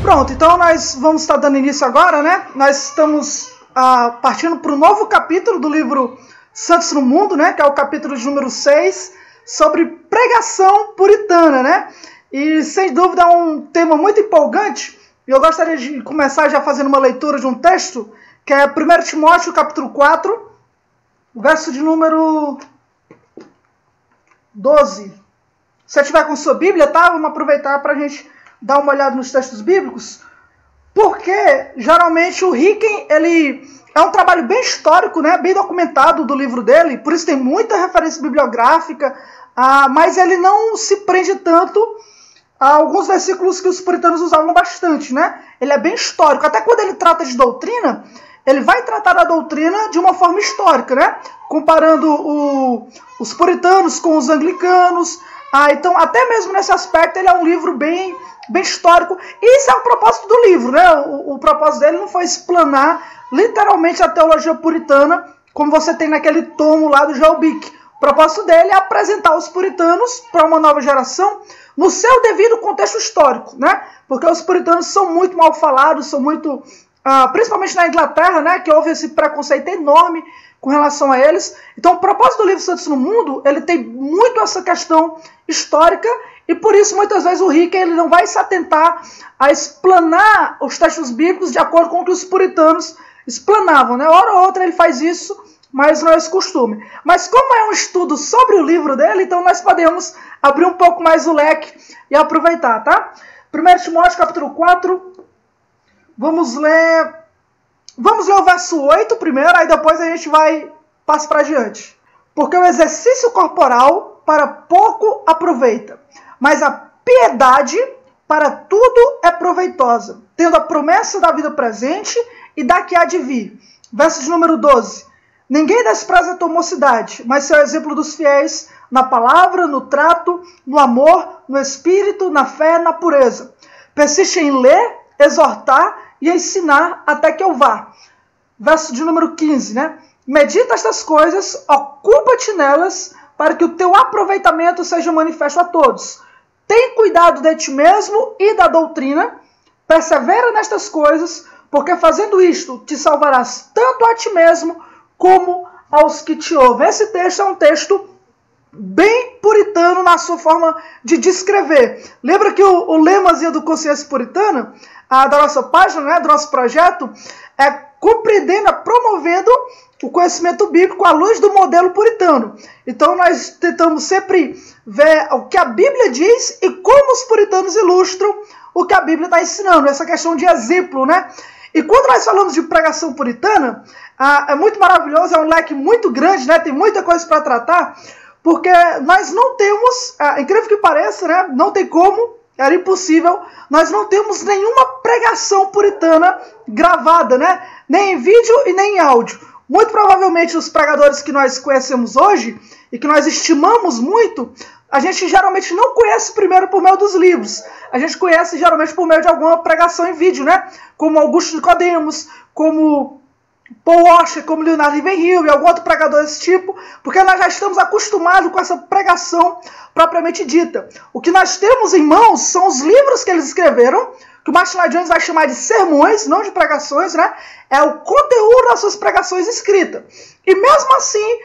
Pronto, então nós vamos estar dando início agora, né? Nós estamos partindo para o novo capítulo do livro Santos no Mundo, né? Que é o capítulo de número 6, sobre pregação puritana, né? E sem dúvida é um tema muito empolgante. E eu gostaria de começar já fazendo uma leitura de um texto, que é 1 Timóteo capítulo 4, verso de número 12. Se você tiver com sua Bíblia, tá? Vamos aproveitar para a gente dar uma olhada nos textos bíblicos, porque geralmente o Hicken, ele é um trabalho bem histórico, né? Bem documentado do livro dele, por isso tem muita referência bibliográfica, mas ele não se prende tanto a alguns versículos que os puritanos usavam bastante, né? Ele é bem histórico, até quando ele trata de doutrina, ele vai tratar da doutrina de uma forma histórica, né? Comparando os puritanos com os anglicanos. Então, até mesmo nesse aspecto, ele é um livro bem histórico. E isso é o propósito do livro, né? O propósito dele não foi explanar literalmente a teologia puritana, como você tem naquele tomo lá do Joel Bick. O propósito dele é apresentar os puritanos para uma nova geração no seu devido contexto histórico, né? Porque os puritanos são muito mal falados, são muito... principalmente na Inglaterra, né? Que houve esse preconceito enorme com relação a eles. Então, o propósito do livro Santos no Mundo, ele tem muito essa questão histórica, e por isso, muitas vezes, o Hicken, ele não vai se atentar a explanar os textos bíblicos de acordo com o que os puritanos explanavam, né? Hora ou outra ele faz isso, mas não é esse costume. Mas como é um estudo sobre o livro dele, então nós podemos abrir um pouco mais o leque e aproveitar, tá? 1 Timóteo, capítulo 4, vamos ler o verso 8 primeiro, aí depois a gente vai passar para adiante. Porque o exercício corporal para pouco aproveita, mas a piedade para tudo é proveitosa, tendo a promessa da vida presente e da que há de vir. Verso de número 12. Ninguém despreza a tua mocidade, mas seu exemplo dos fiéis na palavra, no trato, no amor, no espírito, na fé, na pureza. Persiste em ler, exortar e ensinar até que eu vá. Verso de número 15, né? Medita estas coisas, ocupa-te nelas, para que o teu aproveitamento seja manifesto a todos. Tem cuidado de ti mesmo e da doutrina, persevera nestas coisas, porque fazendo isto te salvarás tanto a ti mesmo como aos que te ouvem. Esse texto é um texto bem puritano na sua forma de descrever. Lembra que o lemazinho do Consciência Puritana, da nossa página, né, do nosso projeto, é compreendendo, promovendo o conhecimento bíblico à luz do modelo puritano. Então nós tentamos sempre ver o que a Bíblia diz e como os puritanos ilustram o que a Bíblia está ensinando, essa questão de exemplo, né? E quando nós falamos de pregação puritana, é muito maravilhoso, é um leque muito grande, né? Tem muita coisa para tratar, porque nós não temos, incrível que pareça, né? Não tem como, era impossível, nós não temos nenhuma pregação puritana gravada, né? Nem em vídeo e nem em áudio. Muito provavelmente os pregadores que nós conhecemos hoje e que nós estimamos muito, a gente geralmente não conhece primeiro por meio dos livros. A gente conhece geralmente por meio de alguma pregação em vídeo, né? Como Augusto Nicodemos, como Paul Washer, como Leonardo Ravenhill e algum outro pregador desse tipo, porque nós já estamos acostumados com essa pregação propriamente dita. O que nós temos em mãos são os livros que eles escreveram, que o Martin Lloyd Jones vai chamar de sermões, não de pregações, né? É o conteúdo das suas pregações escritas. E mesmo assim,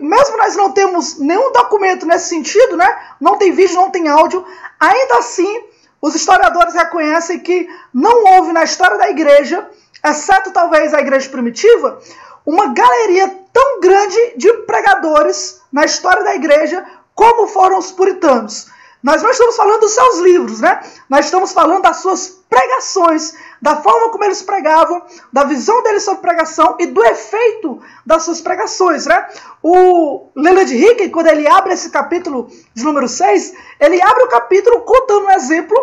mesmo nós não temos nenhum documento nesse sentido, né? Não tem vídeo, não tem áudio, ainda assim, os historiadores reconhecem que não houve na história da igreja, exceto talvez a igreja primitiva, uma galeria tão grande de pregadores na história da igreja como foram os puritanos. Nós não estamos falando dos seus livros, né? Nós estamos falando das suas pregações, da forma como eles pregavam, da visão deles sobre pregação e do efeito das suas pregações, né? O Leonard Hicken, quando ele abre esse capítulo de número 6, ele abre o capítulo contando um exemplo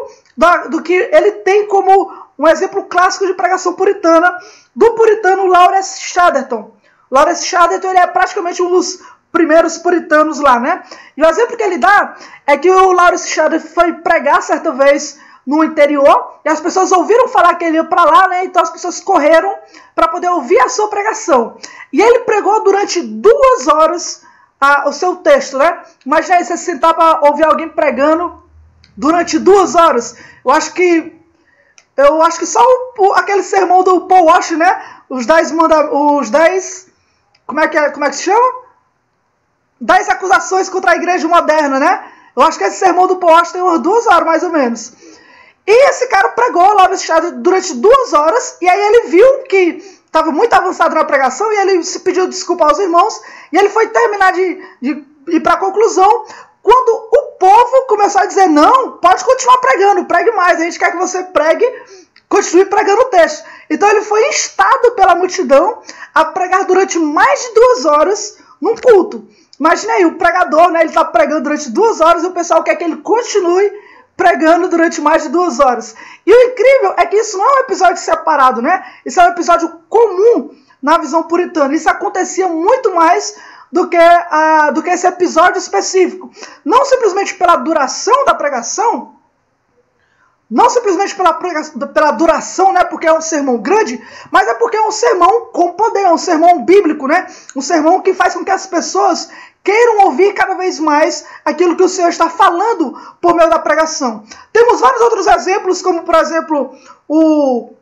do que ele tem como um exemplo clássico de pregação puritana, do puritano Lawrence Chatterton. Lawrence Chatterton, ele é praticamente um dos primeiros puritanos lá, né? E o exemplo que ele dá é que o Lawrence Chatterton foi pregar certa vez no interior, e as pessoas ouviram falar que ele ia para lá, né? Então as pessoas correram para poder ouvir a sua pregação. E ele pregou durante 2 horas o seu texto, né? Imagina aí você sentar para ouvir alguém pregando durante 2 horas. Eu acho que eu acho que só aquele sermão do Paul Washer, né? Os 10 como é que se chama? 10 acusações contra a igreja moderna, né? Eu acho que esse sermão do Paul Washer tem umas 2 horas, mais ou menos. E esse cara pregou lá no estado durante 2 horas, e aí ele viu que estava muito avançado na pregação, e ele se pediu desculpa aos irmãos, e ele foi terminar de ir para a conclusão, quando o povo começou a dizer, não, pode continuar pregando, pregue mais, a gente quer que você pregue, continue pregando o texto. Então ele foi instado pela multidão a pregar durante mais de 2 horas num culto. Imagina aí, o pregador, né, ele está pregando durante 2 horas e o pessoal quer que ele continue pregando durante mais de 2 horas. E o incrível é que isso não é um episódio separado, né? Isso é um episódio comum na visão puritana. Isso acontecia muito mais do que esse episódio específico. Não simplesmente pela duração da pregação, não simplesmente pela duração, né, porque é um sermão grande, mas é porque é um sermão com poder, é um sermão bíblico, né? Um sermão que faz com que as pessoas queiram ouvir cada vez mais aquilo que o Senhor está falando por meio da pregação. Temos vários outros exemplos, como por exemplo o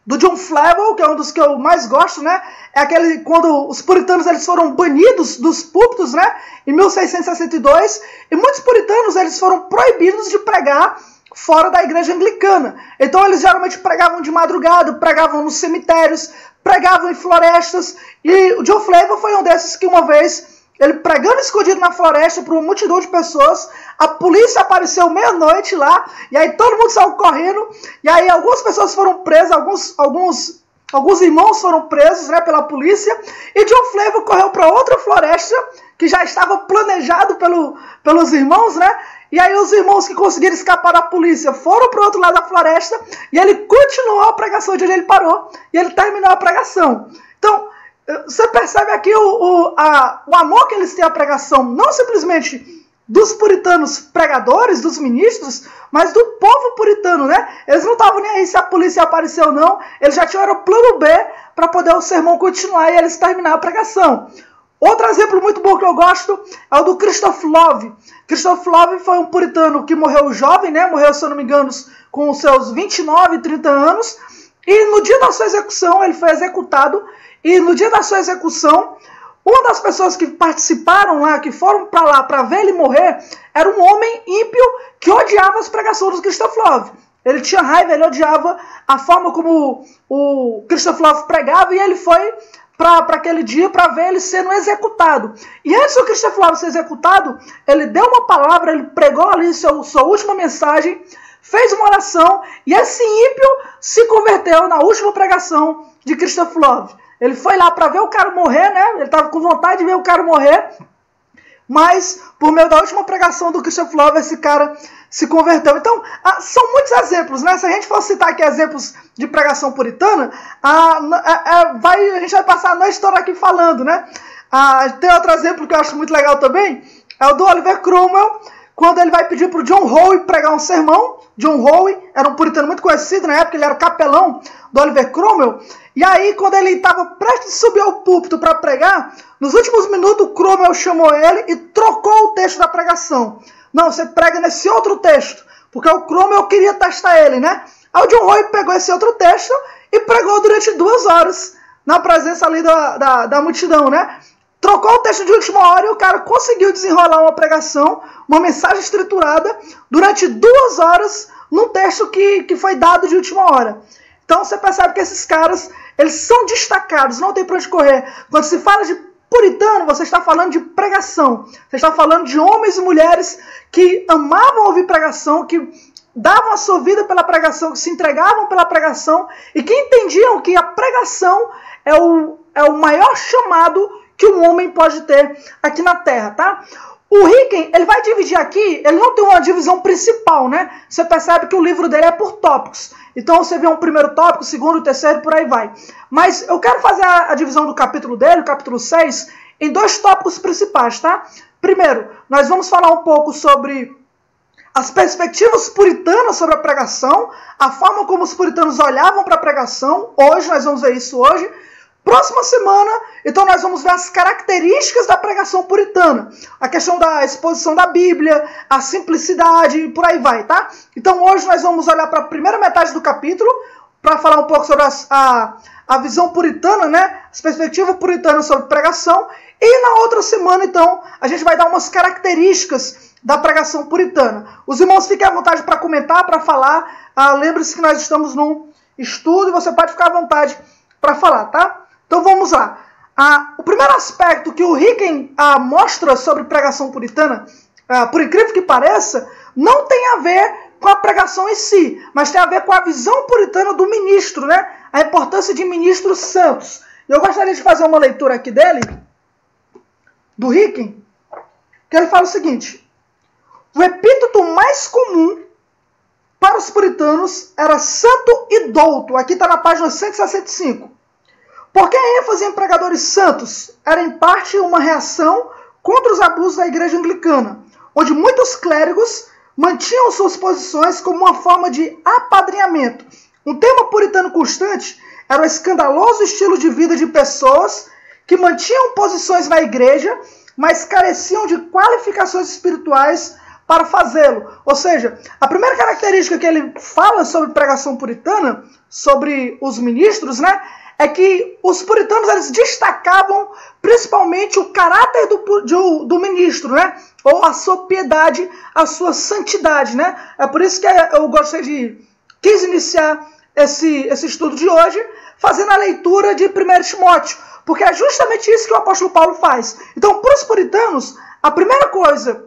do John Flavel, que é um dos que eu mais gosto, né? É aquele quando os puritanos eles foram banidos dos púlpitos, né? Em 1662, e muitos puritanos eles foram proibidos de pregar fora da igreja anglicana. Então eles geralmente pregavam de madrugada, pregavam nos cemitérios, pregavam em florestas, e o John Flavel foi um desses que uma vez, ele pregando escondido na floresta para uma multidão de pessoas, a polícia apareceu meia-noite lá, e aí todo mundo saiu correndo, e aí algumas pessoas foram presas, alguns irmãos foram presos, né, pela polícia, e John Flavel correu para outra floresta, que já estava planejado pelos irmãos, né, e aí os irmãos que conseguiram escapar da polícia foram para o outro lado da floresta, e ele continuou a pregação de onde ele parou, e ele terminou a pregação. Então, você percebe aqui o amor que eles têm à pregação, não simplesmente dos puritanos pregadores, dos ministros, mas do povo puritano, né? Eles não estavam nem aí se a polícia apareceu ou não, eles já tinham o plano B para poder o sermão continuar e eles terminar a pregação. Outro exemplo muito bom que eu gosto é o do Christoph Love. Christoph Love foi um puritano que morreu jovem, né? Morreu, se eu não me engano, com os seus 29, 30 anos, e no dia da sua execução, ele foi executado. E no dia da sua execução, uma das pessoas que participaram lá, que foram para lá para ver ele morrer, era um homem ímpio que odiava as pregações do Christoph Love. Ele tinha raiva, ele odiava a forma como o Christoph Love pregava, e ele foi para aquele dia para ver ele sendo executado. E antes do Christoph Love ser executado, ele deu uma palavra, ele pregou ali sua última mensagem, fez uma oração, e esse ímpio se converteu na última pregação de Christoph Love. Ele foi lá para ver o cara morrer, né? Ele estava com vontade de ver o cara morrer. Mas, por meio da última pregação do Christoph Love, esse cara se converteu. Então, são muitos exemplos, né? Se a gente for citar aqui exemplos de pregação puritana, a gente vai passar a noite toda aqui falando, né? Tem outro exemplo que eu acho muito legal também, é o do Oliver Cromwell, quando ele vai pedir para o John Howe pregar um sermão. John Howe era um puritano muito conhecido na época, ele era o capelão do Oliver Cromwell. E aí, quando ele estava prestes a subir ao púlpito para pregar, nos últimos minutos, o Cromwell chamou ele e trocou o texto da pregação. Não, você prega nesse outro texto, porque o Cromwell queria testar ele, né? Aí o John Howe pegou esse outro texto e pregou durante 2 horas, na presença ali da multidão, né? Trocou o texto de última hora e o cara conseguiu desenrolar uma pregação, uma mensagem estruturada, durante 2 horas, num texto que foi dado de última hora. Então você percebe que esses caras, eles são destacados, não tem para onde correr. Quando se fala de puritano, você está falando de pregação. Você está falando de homens e mulheres que amavam ouvir pregação, que davam a sua vida pela pregação, que se entregavam pela pregação e que entendiam que a pregação é o maior chamado que um homem pode ter aqui na Terra, tá? O Ricken, ele vai dividir aqui, ele não tem uma divisão principal, né? Você percebe que o livro dele é por tópicos. Então você vê um primeiro tópico, segundo, terceiro, por aí vai. Mas eu quero fazer a divisão do capítulo dele, o capítulo 6, em 2 tópicos principais, tá? Primeiro, nós vamos falar um pouco sobre as perspectivas puritanas sobre a pregação, a forma como os puritanos olhavam para a pregação. Hoje, nós vamos ver isso hoje. Próxima semana, então nós vamos ver as características da pregação puritana. A questão da exposição da Bíblia, a simplicidade e por aí vai, tá? Então hoje nós vamos olhar para a primeira metade do capítulo, para falar um pouco sobre a visão puritana, né? As perspectivas puritanas sobre pregação. E na outra semana, então, a gente vai dar umas características da pregação puritana. Os irmãos fiquem à vontade para comentar, para falar. Lembre-se que nós estamos num estudo e você pode ficar à vontade para falar, tá? Então vamos lá. O primeiro aspecto que o Ricken mostra sobre pregação puritana, por incrível que pareça, não tem a ver com a pregação em si, mas tem a ver com a visão puritana do ministro, né? A importância de ministros santos. Eu gostaria de fazer uma leitura aqui dele, do Ricken, que ele fala o seguinte: o epíteto mais comum para os puritanos era santo e douto. Aqui está na página 165. Porque a ênfase em pregadores santos era em parte uma reação contra os abusos da igreja anglicana, onde muitos clérigos mantinham suas posições como uma forma de apadrinhamento. Um tema puritano constante era o escandaloso estilo de vida de pessoas que mantinham posições na igreja, mas careciam de qualificações espirituais para fazê-lo. Ou seja, a primeira característica que ele fala sobre pregação puritana, sobre os ministros, né, é que os puritanos eles destacavam principalmente o caráter do ministro, né? Ou a sua piedade, a sua santidade, né? É por isso que eu quis iniciar esse estudo de hoje fazendo a leitura de 1 Timóteo, porque é justamente isso que o apóstolo Paulo faz. Então, para os puritanos, a primeira coisa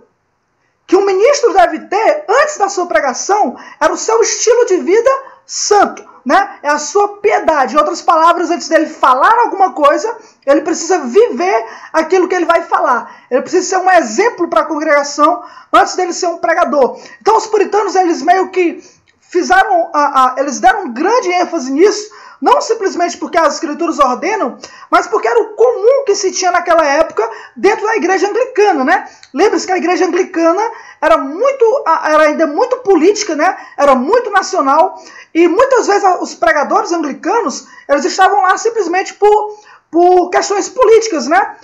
que um ministro deve ter antes da sua pregação era o seu estilo de vida santo. Né? É a sua piedade. Em outras palavras, antes dele falar alguma coisa, ele precisa viver aquilo que ele vai falar. Ele precisa ser um exemplo para a congregação antes dele ser um pregador. Então os puritanos, eles meio que eles deram grande ênfase nisso, não simplesmente porque as escrituras ordenam, mas porque era o comum que se tinha naquela época dentro da igreja anglicana, né? Lembre-se que a igreja anglicana era ainda muito política, né? Era muito nacional, e muitas vezes os pregadores anglicanos, eles estavam lá simplesmente por questões políticas, né?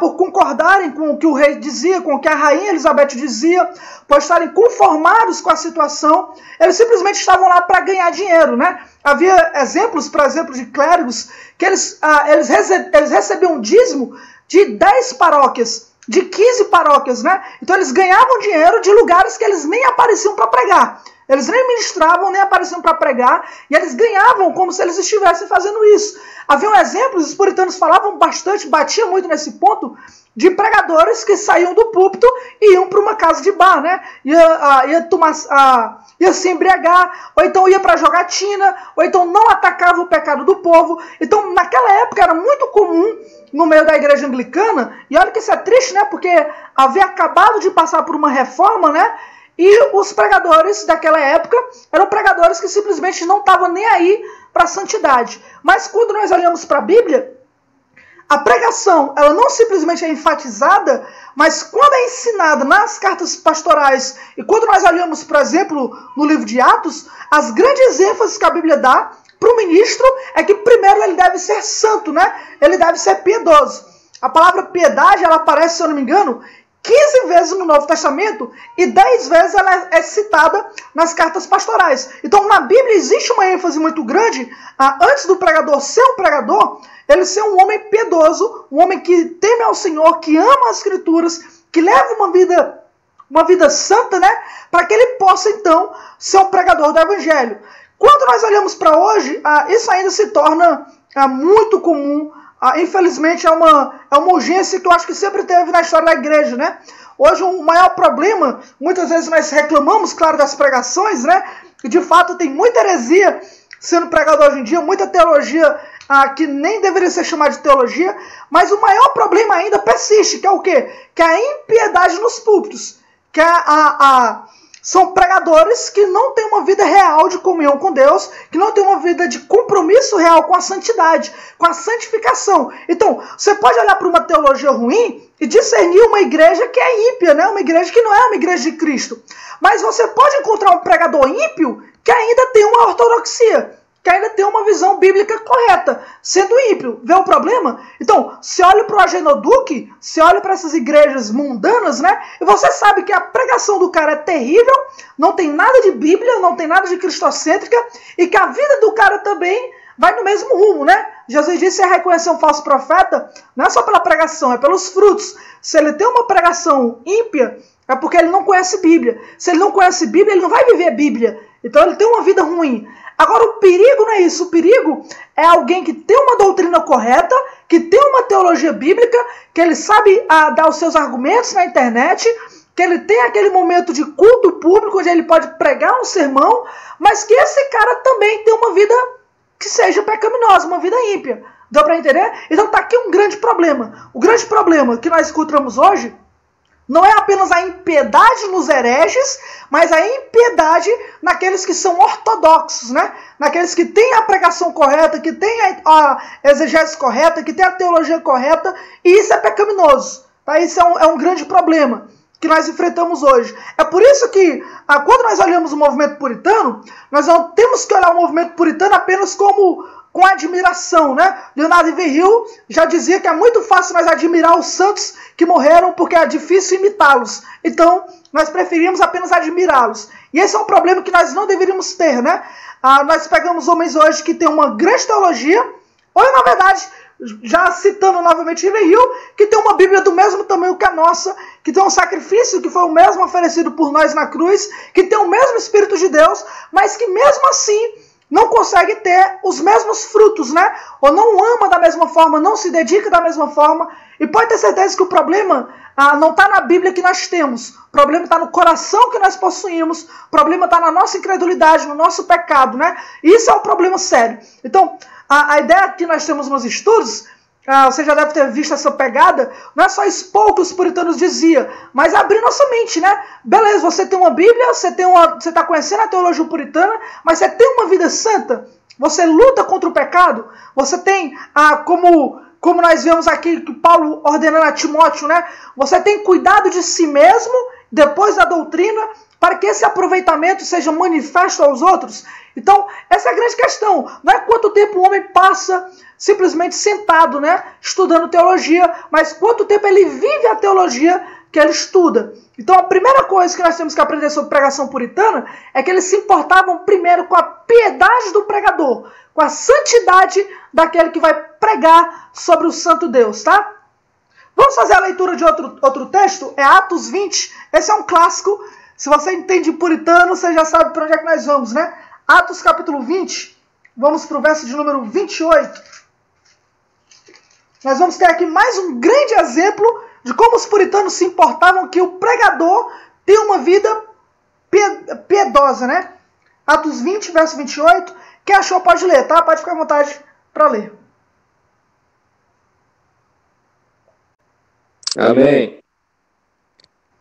Por concordarem com o que o rei dizia, com o que a rainha Elizabeth dizia, por estarem conformados com a situação, eles simplesmente estavam lá para ganhar dinheiro, né? Havia exemplos, por exemplo, de clérigos que eles recebiam dízimo de 10 paróquias, de 15 paróquias, né? Então eles ganhavam dinheiro de lugares que eles nem apareciam para pregar. Eles nem ministravam, nem apareciam para pregar, e eles ganhavam como se eles estivessem fazendo isso. Haviam exemplos, os puritanos falavam bastante, batiam muito nesse ponto, de pregadores que saíam do púlpito e iam para uma casa de bar, né? Ia se embriagar, ou então ia para jogatina, ou então não atacava o pecado do povo. Então, naquela época era muito comum no meio da igreja anglicana, e olha que isso é triste, né? Porque havia acabado de passar por uma reforma, né? E os pregadores daquela época eram pregadores que simplesmente não estavam nem aí para a santidade. Mas quando nós olhamos para a Bíblia, a pregação ela não simplesmente é enfatizada, mas quando é ensinada nas cartas pastorais, e quando nós olhamos, por exemplo, no livro de Atos, as grandes ênfases que a Bíblia dá para o ministro é que primeiro ele deve ser santo, né? Ele deve ser piedoso. A palavra piedade, ela aparece, se eu não me engano, 15 vezes no Novo Testamento e 10 vezes ela é citada nas cartas pastorais. Então na Bíblia existe uma ênfase muito grande, antes do pregador ser um pregador, ele ser um homem piedoso, um homem que teme ao Senhor, que ama as Escrituras, que leva uma vida santa, né? Para que ele possa então ser um pregador do Evangelho. Quando nós olhamos para hoje, isso ainda se torna muito comum. Infelizmente é uma urgência que eu acho que sempre teve na história da igreja, né? Hoje o maior problema, muitas vezes nós reclamamos, claro, das pregações, né? E de fato tem muita heresia sendo pregada hoje em dia, muita teologia que nem deveria ser chamada de teologia, mas o maior problema ainda persiste, que é o quê? Que é a impiedade nos púlpitos, que são pregadores que não têm uma vida real de comunhão com Deus, que não têm uma vida de compromisso real com a santidade, com a santificação. Então, você pode olhar para uma teologia ruim e discernir uma igreja que é ímpia, né? Uma igreja que não é uma igreja de Cristo. Mas você pode encontrar um pregador ímpio que ainda tem uma ortodoxia, que que ainda tem uma visão bíblica correta, sendo ímpio. Vê o problema? Então, se olha para o Agenoduque, se olha para essas igrejas mundanas, né? E você sabe que a pregação do cara é terrível, não tem nada de Bíblia, não tem nada de cristocêntrica, e que a vida do cara também vai no mesmo rumo, né? Jesus disse que reconhecer um falso profeta não é só pela pregação, é pelos frutos. Se ele tem uma pregação ímpia, é porque ele não conhece Bíblia. Se ele não conhece Bíblia, ele não vai viver a Bíblia. Então ele tem uma vida ruim. Agora o perigo não é isso. O perigo é alguém que tem uma doutrina correta, que tem uma teologia bíblica, que ele sabe dar os seus argumentos na internet, que ele tem aquele momento de culto público, onde ele pode pregar um sermão, mas que esse cara também tem uma vida que seja pecaminosa, uma vida ímpia. Deu para entender? Então está aqui um grande problema. O grande problema que nós encontramos hoje não é apenas a impiedade nos hereges, mas a impiedade naqueles que são ortodoxos, né? Naqueles que têm a pregação correta, que têm a exegese correta, que têm a teologia correta, e isso é pecaminoso. Tá? Isso é um grande problema que nós enfrentamos hoje. É por isso que, quando nós olhamos o movimento puritano, nós não temos que olhar o movimento puritano apenas com admiração, né? Leonardo Iverhill já dizia que é muito fácil nós admirar os santos que morreram porque é difícil imitá-los. Então, nós preferimos apenas admirá-los. E esse é um problema que nós não deveríamos ter, né? Nós pegamos homens hoje que têm uma grande teologia, ou na verdade, já citando novamente Iverhill, que tem uma Bíblia do mesmo tamanho que a nossa, que tem um sacrifício que foi o mesmo oferecido por nós na cruz, que tem o mesmo Espírito de Deus, mas que mesmo assim não consegue ter os mesmos frutos, né? Ou não ama da mesma forma, não se dedica da mesma forma. E pode ter certeza que o problema não está na Bíblia que nós temos. O problema está no coração que nós possuímos. O problema está na nossa incredulidade, no nosso pecado, né? E isso é um problema sério. Então, a ideia que nós temos nos estudos, você já deve ter visto essa pegada, não é só expor o que os puritanos diziam, mas abrir nossa mente, né? Beleza, você tem uma Bíblia, você está conhecendo a teologia puritana, mas você tem uma vida santa? Você luta contra o pecado? Você tem, como nós vemos aqui, que Paulo ordenando a Timóteo, né? Você tem cuidado de si mesmo, depois da doutrina, para que esse aproveitamento seja manifesto aos outros? Então, essa é a grande questão. Não é quanto tempo o homem passa simplesmente sentado, né, estudando teologia, mas quanto tempo ele vive a teologia que ele estuda. Então, a primeira coisa que nós temos que aprender sobre pregação puritana é que eles se importavam primeiro com a piedade do pregador, com a santidade daquele que vai pregar sobre o santo Deus, tá? Vamos fazer a leitura de outro texto? É Atos 20. Esse é um clássico. Se você entende puritano, você já sabe para onde é que nós vamos, né? Atos capítulo 20. Vamos para o verso de número 28. Nós vamos ter aqui mais um grande exemplo de como os puritanos se importavam que o pregador tem uma vida piedosa, né? Atos 20, verso 28. Quem achou pode ler, tá? Pode ficar à vontade para ler. Amém.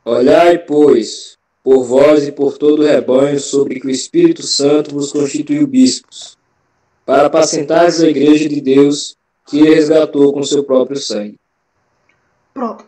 Olhai, pois, por vós e por todo o rebanho, sobre que o Espírito Santo vos constituiu bispos, para apacentardes a igreja de Deus, que ele resgatou com seu próprio sangue. Pronto.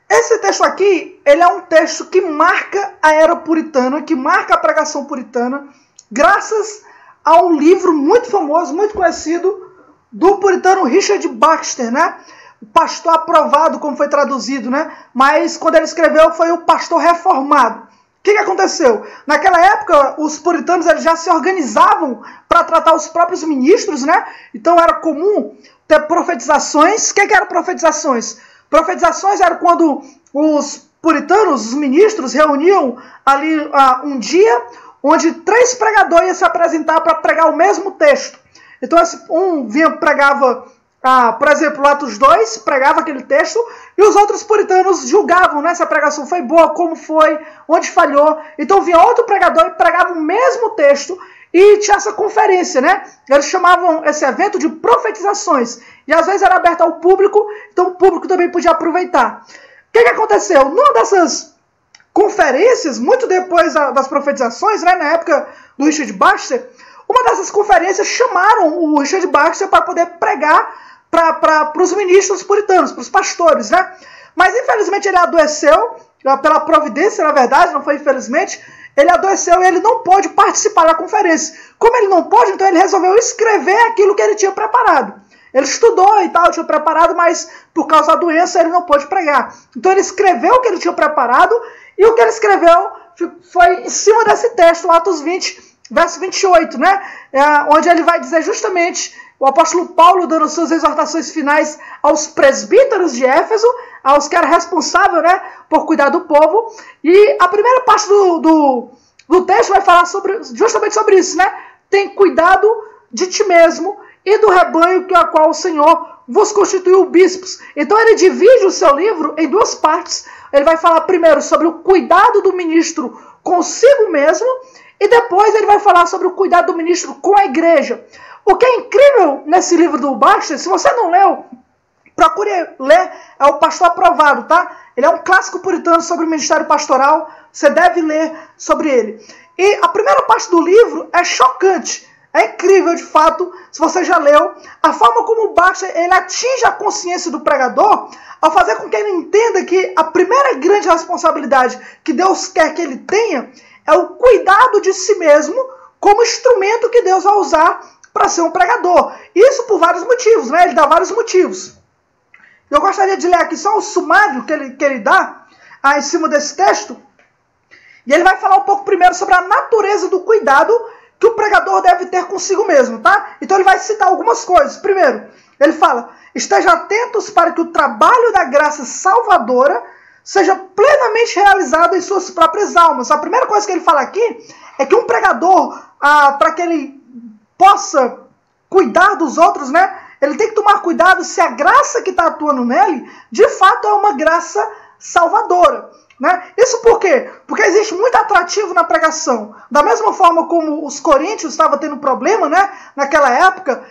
Esse texto aqui, ele é um texto que marca a era puritana, que marca a pregação puritana, graças a um livro muito famoso, muito conhecido, do puritano Richard Baxter, né? O pastor aprovado, como foi traduzido, né? Mas quando ele escreveu foi o pastor reformado. O que aconteceu? Naquela época, os puritanos eles já se organizavam para tratar os próprios ministros, né? Então era comum ter profetizações. O que eram profetizações? Profetizações eram quando os puritanos, os ministros, reuniam ali um dia onde 3 pregadores iam se apresentar para pregar o mesmo texto. Então um pregava, por exemplo, Atos 2, pregava aquele texto, e os outros puritanos julgavam, né, se a pregação foi boa, como foi, onde falhou. Então vinha outro pregador e pregava o mesmo texto, e tinha essa conferência, né? Eles chamavam esse evento de profetizações. E às vezes era aberto ao público, então o público também podia aproveitar. O que aconteceu? Numa dessas conferências, muito depois das profetizações, né, na época do Richard Baxter, uma dessas conferências chamaram o Richard Baxter para poder pregar para os ministros puritanos, para os pastores, né? Mas infelizmente ele adoeceu, pela providência, na verdade, não foi infelizmente, ele adoeceu e ele não pôde participar da conferência. Como ele não pôde, então ele resolveu escrever aquilo que ele tinha preparado. Ele estudou e tal, tinha preparado, mas por causa da doença ele não pôde pregar. Então ele escreveu o que ele tinha preparado, e o que ele escreveu foi em cima desse texto, Atos 20, verso 28, né? Onde ele vai dizer justamente, o apóstolo Paulo dando suas exortações finais aos presbíteros de Éfeso, aos que eram responsáveis, né, por cuidar do povo. E a primeira parte do texto vai falar justamente sobre isso, né? Tem cuidado de ti mesmo e do rebanho que a qual o Senhor vos constituiu bispos. Então ele divide o seu livro em duas partes. Ele vai falar primeiro sobre o cuidado do ministro consigo mesmo, e depois ele vai falar sobre o cuidado do ministro com a igreja. O que é incrível nesse livro do Baxter, se você não leu, procure ler, é o Pastor Aprovado, tá? Ele é um clássico puritano sobre o ministério pastoral, você deve ler sobre ele. E a primeira parte do livro é chocante, é incrível de fato, se você já leu, a forma como o Baxter ele atinge a consciência do pregador, ao fazer com que ele entenda que a primeira grande responsabilidade que Deus quer que ele tenha é o cuidado de si mesmo como instrumento que Deus vai usar para ser um pregador. Isso por vários motivos, né? Ele dá vários motivos. Eu gostaria de ler aqui só o sumário que ele dá em cima desse texto. E ele vai falar um pouco primeiro sobre a natureza do cuidado que o pregador deve ter consigo mesmo, tá? Então ele vai citar algumas coisas. Primeiro, ele fala: esteja atentos para que o trabalho da graça salvadora seja plenamente realizado em suas próprias almas. A primeira coisa que ele fala aqui é que um pregador, para que ele possa cuidar dos outros, né, ele tem que tomar cuidado se a graça que está atuando nele, de fato é uma graça salvadora. Né? Isso por quê? Porque existe muito atrativo na pregação. Da mesma forma como os coríntios estavam tendo problema, né? Naquela época,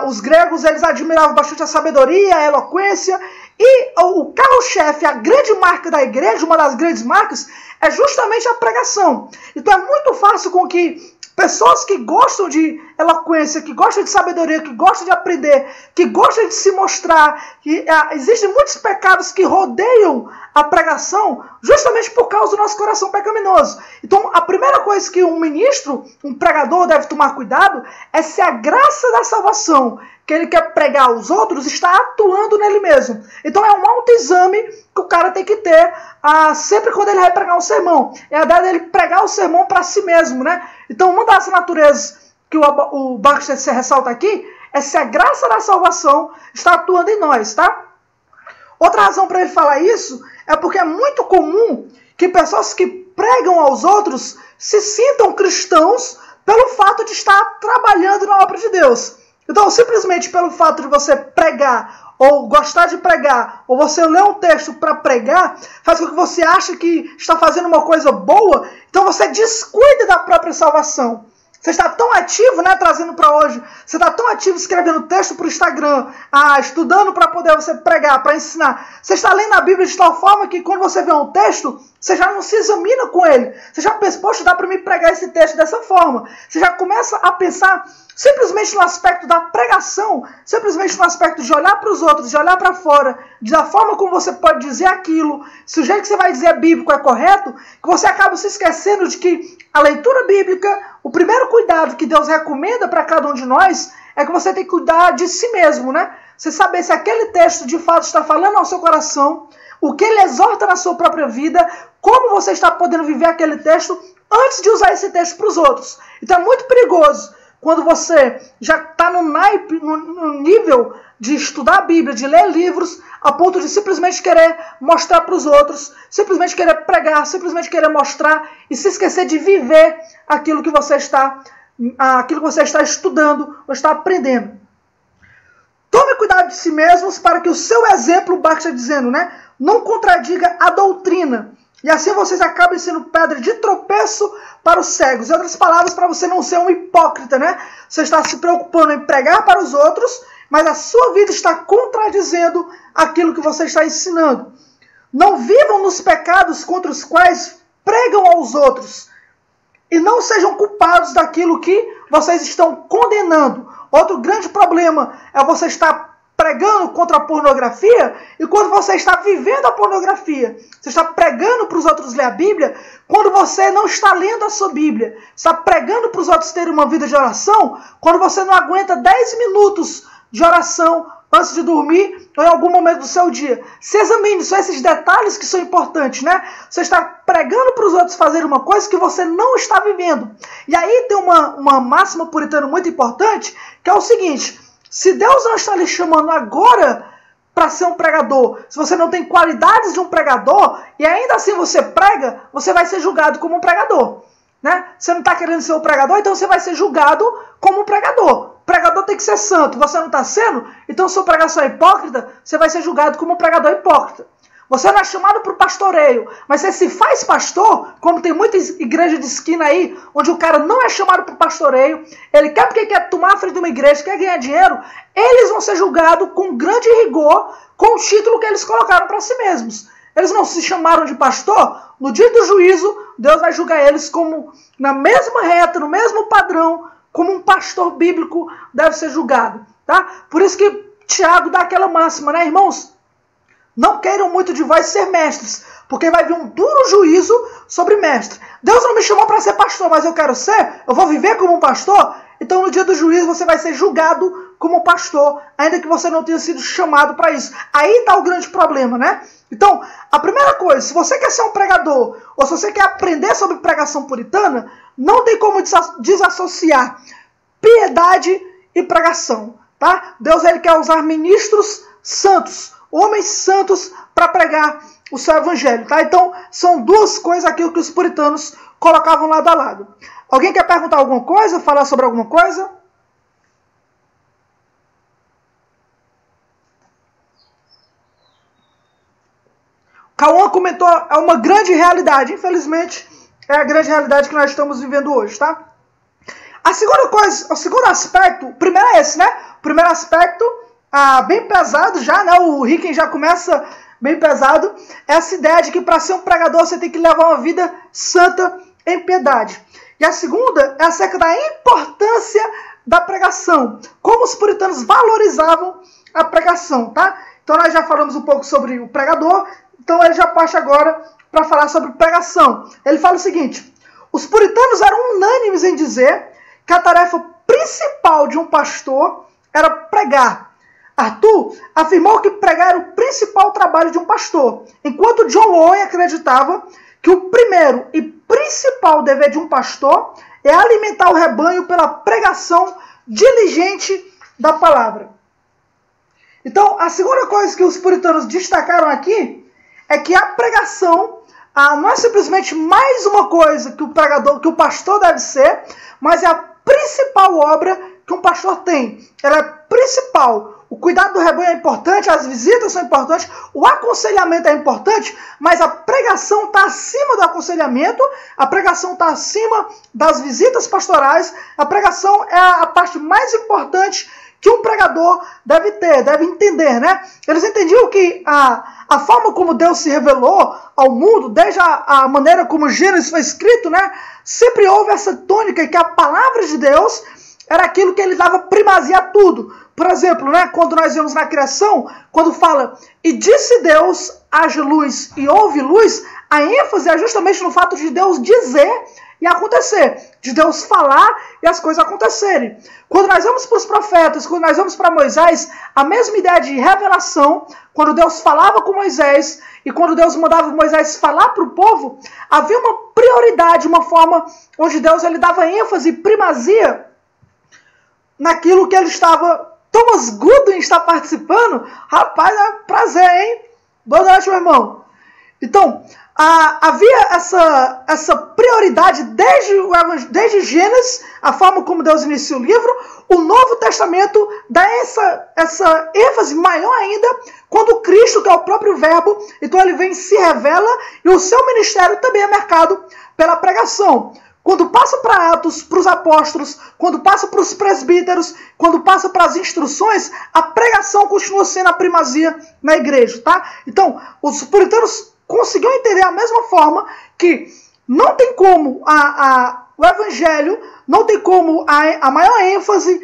os gregos eles admiravam bastante a sabedoria, a eloquência, e o carro-chefe, a grande marca da igreja, uma das grandes marcas, é justamente a pregação. Então é muito fácil com que pessoas que gostam de eloquência, que gostam de sabedoria, que gostam de aprender, que gostam de se mostrar, que existem muitos pecados que rodeiam a pregação justamente por causa do nosso coração pecaminoso. Então, a primeira coisa que um ministro, um pregador deve tomar cuidado é se a graça da salvação que ele quer pregar aos outros está atuando nele mesmo. Então, é um autoexame que o cara tem que ter sempre quando ele vai pregar um sermão. É a ideia dele pregar o sermão para si mesmo, né? Então, uma das naturezas que o Baxter se ressalta aqui é se a graça da salvação está atuando em nós, tá? Outra razão para ele falar isso é porque é muito comum que pessoas que pregam aos outros se sintam cristãos pelo fato de estar trabalhando na obra de Deus. Então, simplesmente pelo fato de você pregar, ou gostar de pregar, ou você ler um texto para pregar, faz com que você ache que está fazendo uma coisa boa, então você descuida da própria salvação. Você está tão ativo, né, trazendo para hoje, você está tão ativo escrevendo texto para o Instagram, estudando para poder você pregar, para ensinar. Você está lendo a Bíblia de tal forma que quando você vê um texto, você já não se examina com ele. Você já pensa, poxa, dá para me pregar esse texto dessa forma. Você já começa a pensar simplesmente no aspecto da pregação, simplesmente no aspecto de olhar para os outros, de olhar para fora, da forma como você pode dizer aquilo, se o jeito que você vai dizer bíblico é correto, que você acaba se esquecendo de que a leitura bíblica, o primeiro cuidado que Deus recomenda para cada um de nós é que você tem que cuidar de si mesmo, né? Você saber se aquele texto de fato está falando ao seu coração, o que ele exorta na sua própria vida, como você está podendo viver aquele texto antes de usar esse texto para os outros. Então é muito perigoso quando você já está no naipe, no nível de estudar a Bíblia, de ler livros, a ponto de simplesmente querer mostrar para os outros, simplesmente querer pregar, simplesmente querer mostrar e se esquecer de viver aquilo que você está estudando ou está aprendendo. Tome cuidado de si mesmos para que o seu exemplo, o Baxter está dizendo, né, não contradiga a doutrina. E assim vocês acabem sendo pedra de tropeço para os cegos. Em outras palavras, para você não ser um hipócrita, né? Você está se preocupando em pregar para os outros, mas a sua vida está contradizendo aquilo que você está ensinando. Não vivam nos pecados contra os quais pregam aos outros. E não sejam culpados daquilo que vocês estão condenando. Outro grande problema é você estar pregando contra a pornografia, e quando você está vivendo a pornografia, você está pregando para os outros ler a Bíblia, quando você não está lendo a sua Bíblia, está pregando para os outros terem uma vida de oração, quando você não aguenta 10 minutos de oração antes de dormir ou em algum momento do seu dia. Se examine, são esses detalhes que são importantes, né? Você está pregando para os outros fazerem uma coisa que você não está vivendo. E aí tem uma máxima puritana muito importante, que é o seguinte: se Deus não está lhe chamando agora para ser um pregador, se você não tem qualidades de um pregador, e ainda assim você prega, você vai ser julgado como um pregador, né? Você não está querendo ser um pregador, então você vai ser julgado como um pregador. O pregador tem que ser santo, você não está sendo, então se sua pregação é hipócrita, você vai ser julgado como um pregador hipócrita. Você não é chamado para o pastoreio, mas você se faz pastor, como tem muita igreja de esquina aí, onde o cara não é chamado para o pastoreio, ele quer porque quer tomar a frente de uma igreja, quer ganhar dinheiro, eles vão ser julgados com grande rigor, com o título que eles colocaram para si mesmos. Eles não se chamaram de pastor, no dia do juízo, Deus vai julgar eles como na mesma reta, no mesmo padrão, como um pastor bíblico deve ser julgado. Tá? Por isso que Tiago dá aquela máxima, né, irmãos? Não queiram muito de vós ser mestres, porque vai vir um duro juízo sobre mestre. Deus não me chamou para ser pastor, mas eu quero ser, eu vou viver como um pastor. Então no dia do juízo você vai ser julgado como pastor, ainda que você não tenha sido chamado para isso. Aí está o grande problema, né? Então, a primeira coisa, se você quer ser um pregador, ou se você quer aprender sobre pregação puritana, não tem como desassociar piedade e pregação, tá? Deus ele quer usar ministros santos, homens santos, para pregar o seu evangelho, tá? Então, são duas coisas aqui que os puritanos colocavam lado a lado. Alguém quer perguntar alguma coisa? Falar sobre alguma coisa? Cauã comentou, é uma grande realidade. Infelizmente, é a grande realidade que nós estamos vivendo hoje, tá? A segunda coisa, o segundo aspecto, o primeiro é esse, né? O primeiro aspecto, bem pesado já, né? O Ricken já começa bem pesado. Essa ideia de que para ser um pregador você tem que levar uma vida santa em piedade. E a segunda é acerca da importância da pregação. Como os puritanos valorizavam a pregação, tá? Então nós já falamos um pouco sobre o pregador. Então ele já parte agora para falar sobre pregação. Ele fala o seguinte: os puritanos eram unânimes em dizer que a tarefa principal de um pastor era pregar. Arthur afirmou que pregar era o principal trabalho de um pastor, enquanto John Owen acreditava que o primeiro e principal dever de um pastor é alimentar o rebanho pela pregação diligente da palavra. Então, a segunda coisa que os puritanos destacaram aqui é que a pregação não é simplesmente mais uma coisa que o pastor deve ser, mas é a principal obra que um pastor tem. Ela é principal. O cuidado do rebanho é importante, as visitas são importantes, o aconselhamento é importante, mas a pregação está acima do aconselhamento, a pregação está acima das visitas pastorais, a pregação é a parte mais importante que um pregador deve ter, deve entender, né? Eles entendiam que a forma como Deus se revelou ao mundo, desde a maneira como Gênesis foi escrito, né? Sempre houve essa tônica que a palavra de Deus era aquilo que ele dava primazia a tudo. Por exemplo, né, quando nós vemos na criação, quando fala, e disse Deus, haja luz e houve luz, a ênfase é justamente no fato de Deus dizer e acontecer, de Deus falar e as coisas acontecerem. Quando nós vamos para os profetas, quando nós vamos para Moisés, a mesma ideia de revelação, quando Deus falava com Moisés e quando Deus mandava Moisés falar para o povo, havia uma prioridade, uma forma onde Deus ele dava ênfase e primazia naquilo que ele estava. Thomas Goodwin está participando? Rapaz, é um prazer, hein? Boa noite, meu irmão. Então, havia essa prioridade desde Gênesis, a forma como Deus inicia o livro. O Novo Testamento dá essa ênfase maior ainda quando Cristo, que é o próprio Verbo, então ele vem e se revela, e o seu ministério também é marcado pela pregação. Quando passa para Atos, para os apóstolos, quando passa para os presbíteros, quando passa para as instruções, a pregação continua sendo a primazia na igreja, tá? Então, os puritanos conseguiram entender a mesma forma que não tem como o evangelho, não tem como a maior ênfase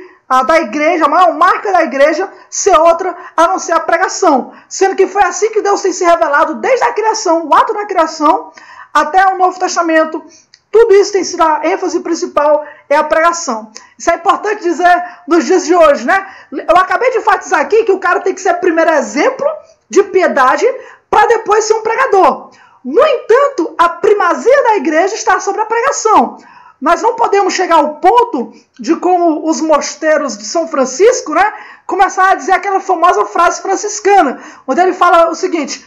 da igreja, a maior marca da igreja ser outra a não ser a pregação. Sendo que foi assim que Deus tem se revelado desde a criação, o ato da criação, até o Novo Testamento, tudo isso tem sido a ênfase principal, é a pregação. Isso é importante dizer nos dias de hoje, né? Eu acabei de enfatizar aqui que o cara tem que ser primeiro exemplo de piedade para depois ser um pregador. No entanto, a primazia da igreja está sobre a pregação. Nós não podemos chegar ao ponto de, como os mosteiros de São Francisco, né, começar a dizer aquela famosa frase franciscana, onde ele fala o seguinte: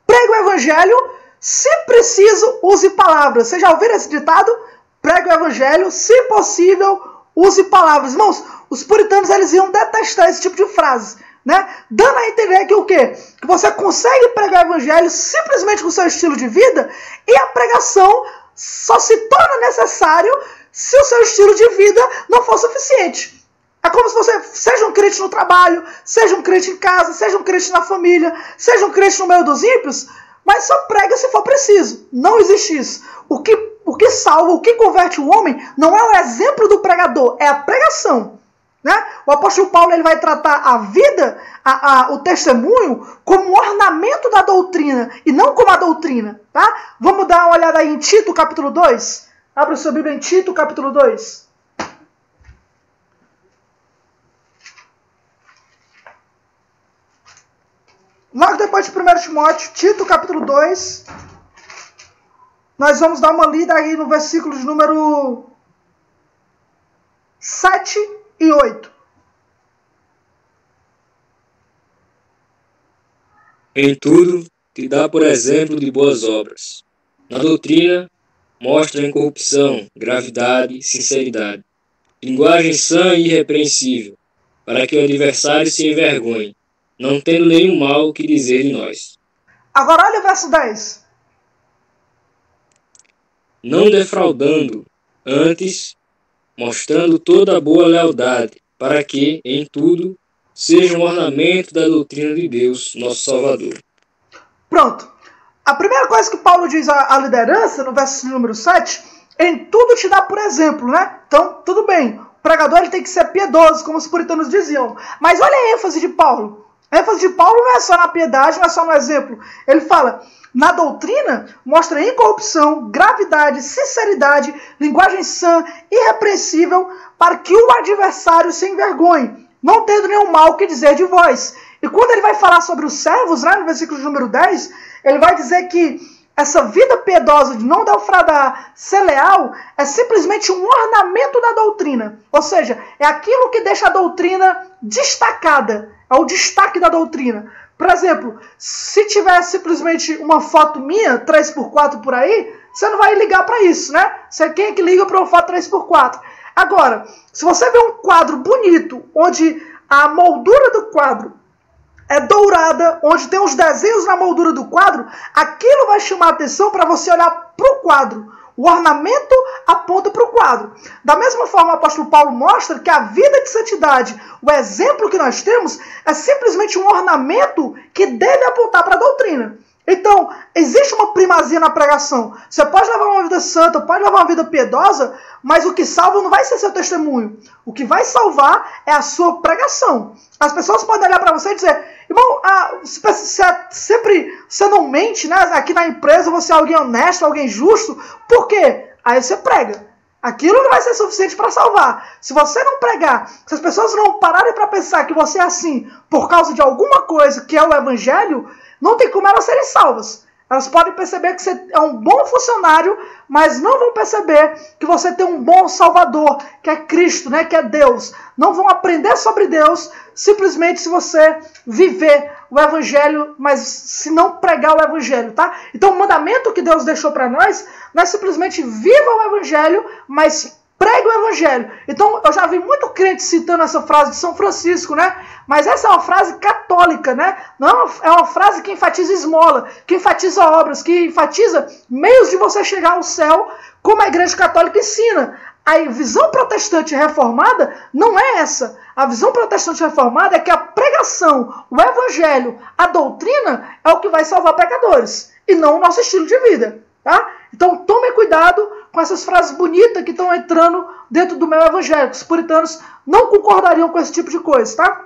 pregue o evangelho, se preciso, use palavras. Vocês já ouviram esse ditado? Pregue o evangelho, se possível, use palavras. Irmãos, os puritanos eles iam detestar esse tipo de frase, né? Dando a entender que o quê? Que você consegue pregar o evangelho simplesmente com o seu estilo de vida, e a pregação só se torna necessário se o seu estilo de vida não for suficiente. É como se você seja um crente no trabalho, seja um crente em casa, seja um crente na família, seja um crente no meio dos ímpios, mas só prega se for preciso. Não existe isso. O que salva, o que converte o homem não é o exemplo do pregador, é a pregação. Né? O apóstolo Paulo ele vai tratar a vida, o testemunho, como um ornamento da doutrina e não como a doutrina. Tá? Vamos dar uma olhada aí em Tito, capítulo 2. Abra sua Bíblia em Tito, capítulo 2. Logo depois de 1 Timóteo, Tito, capítulo 2. Nós vamos dar uma lida aí no versículo de número 7 e 8. Em tudo, te dá por exemplo de boas obras. Na doutrina, mostra incorrupção, gravidade e sinceridade. Linguagem sã e irrepreensível, para que o adversário se envergonhe, não tendo nenhum mal que dizer de nós. Agora olha o verso 10. Não defraudando, antes mostrando toda a boa lealdade, para que, em tudo, seja um ornamento da doutrina de Deus, nosso Salvador. Pronto. A primeira coisa que Paulo diz à liderança, no verso número 7, em tudo te dá por exemplo, né? Então, tudo bem. O pregador ele tem que ser piedoso, como os puritanos diziam. Mas olha a ênfase de Paulo. A ênfase de Paulo não é só na piedade, não é só no exemplo. Ele fala: na doutrina, mostra incorrupção, gravidade, sinceridade, linguagem sã, irrepreensível, para que o adversário se envergonhe, não tendo nenhum mal que dizer de vós. E quando ele vai falar sobre os servos, né, no versículo número 10, ele vai dizer que essa vida piedosa de não defraudar, ser leal, é simplesmente um ornamento da doutrina. Ou seja, é aquilo que deixa a doutrina destacada, é o destaque da doutrina. Por exemplo, se tiver simplesmente uma foto minha, 3x4 por aí, você não vai ligar para isso, né? Quem é que liga para uma foto 3x4? Agora, se você vê um quadro bonito, onde a moldura do quadro é dourada, onde tem os desenhos na moldura do quadro, aquilo vai chamar a atenção para você olhar para o quadro. O ornamento aponta para o quadro. Da mesma forma, o apóstolo Paulo mostra que a vida de santidade, o exemplo que nós temos, é simplesmente um ornamento que deve apontar para a doutrina. Então, existe uma primazia na pregação. Você pode levar uma vida santa, pode levar uma vida piedosa, mas o que salva não vai ser seu testemunho. O que vai salvar é a sua pregação. As pessoas podem olhar para você e dizer: irmão, você não mente, né? Aqui na empresa você é alguém honesto, alguém justo. Por quê? Aí você prega. Aquilo não vai ser suficiente para salvar. Se você não pregar, se as pessoas não pararem para pensar que você é assim por causa de alguma coisa que é o evangelho, não tem como elas serem salvas. Elas podem perceber que você é um bom funcionário, mas não vão perceber que você tem um bom Salvador, que é Cristo, né, que é Deus. Não vão aprender sobre Deus simplesmente se você viver o Evangelho, mas se não pregar o Evangelho, tá? Então o mandamento que Deus deixou para nós não é simplesmente viva o Evangelho, mas pregue o Evangelho. Então, eu já vi muito crente citando essa frase de São Francisco, né? Mas essa é uma frase católica, né? Não é uma frase que enfatiza esmola, que enfatiza obras, que enfatiza meios de você chegar ao céu, como a Igreja Católica ensina. A visão protestante reformada não é essa. A visão protestante reformada é que a pregação, o Evangelho, a doutrina é o que vai salvar pecadores, e não o nosso estilo de vida, tá? Então tome cuidado com essas frases bonitas que estão entrando dentro do meu evangelho. Os puritanos não concordariam com esse tipo de coisa, tá?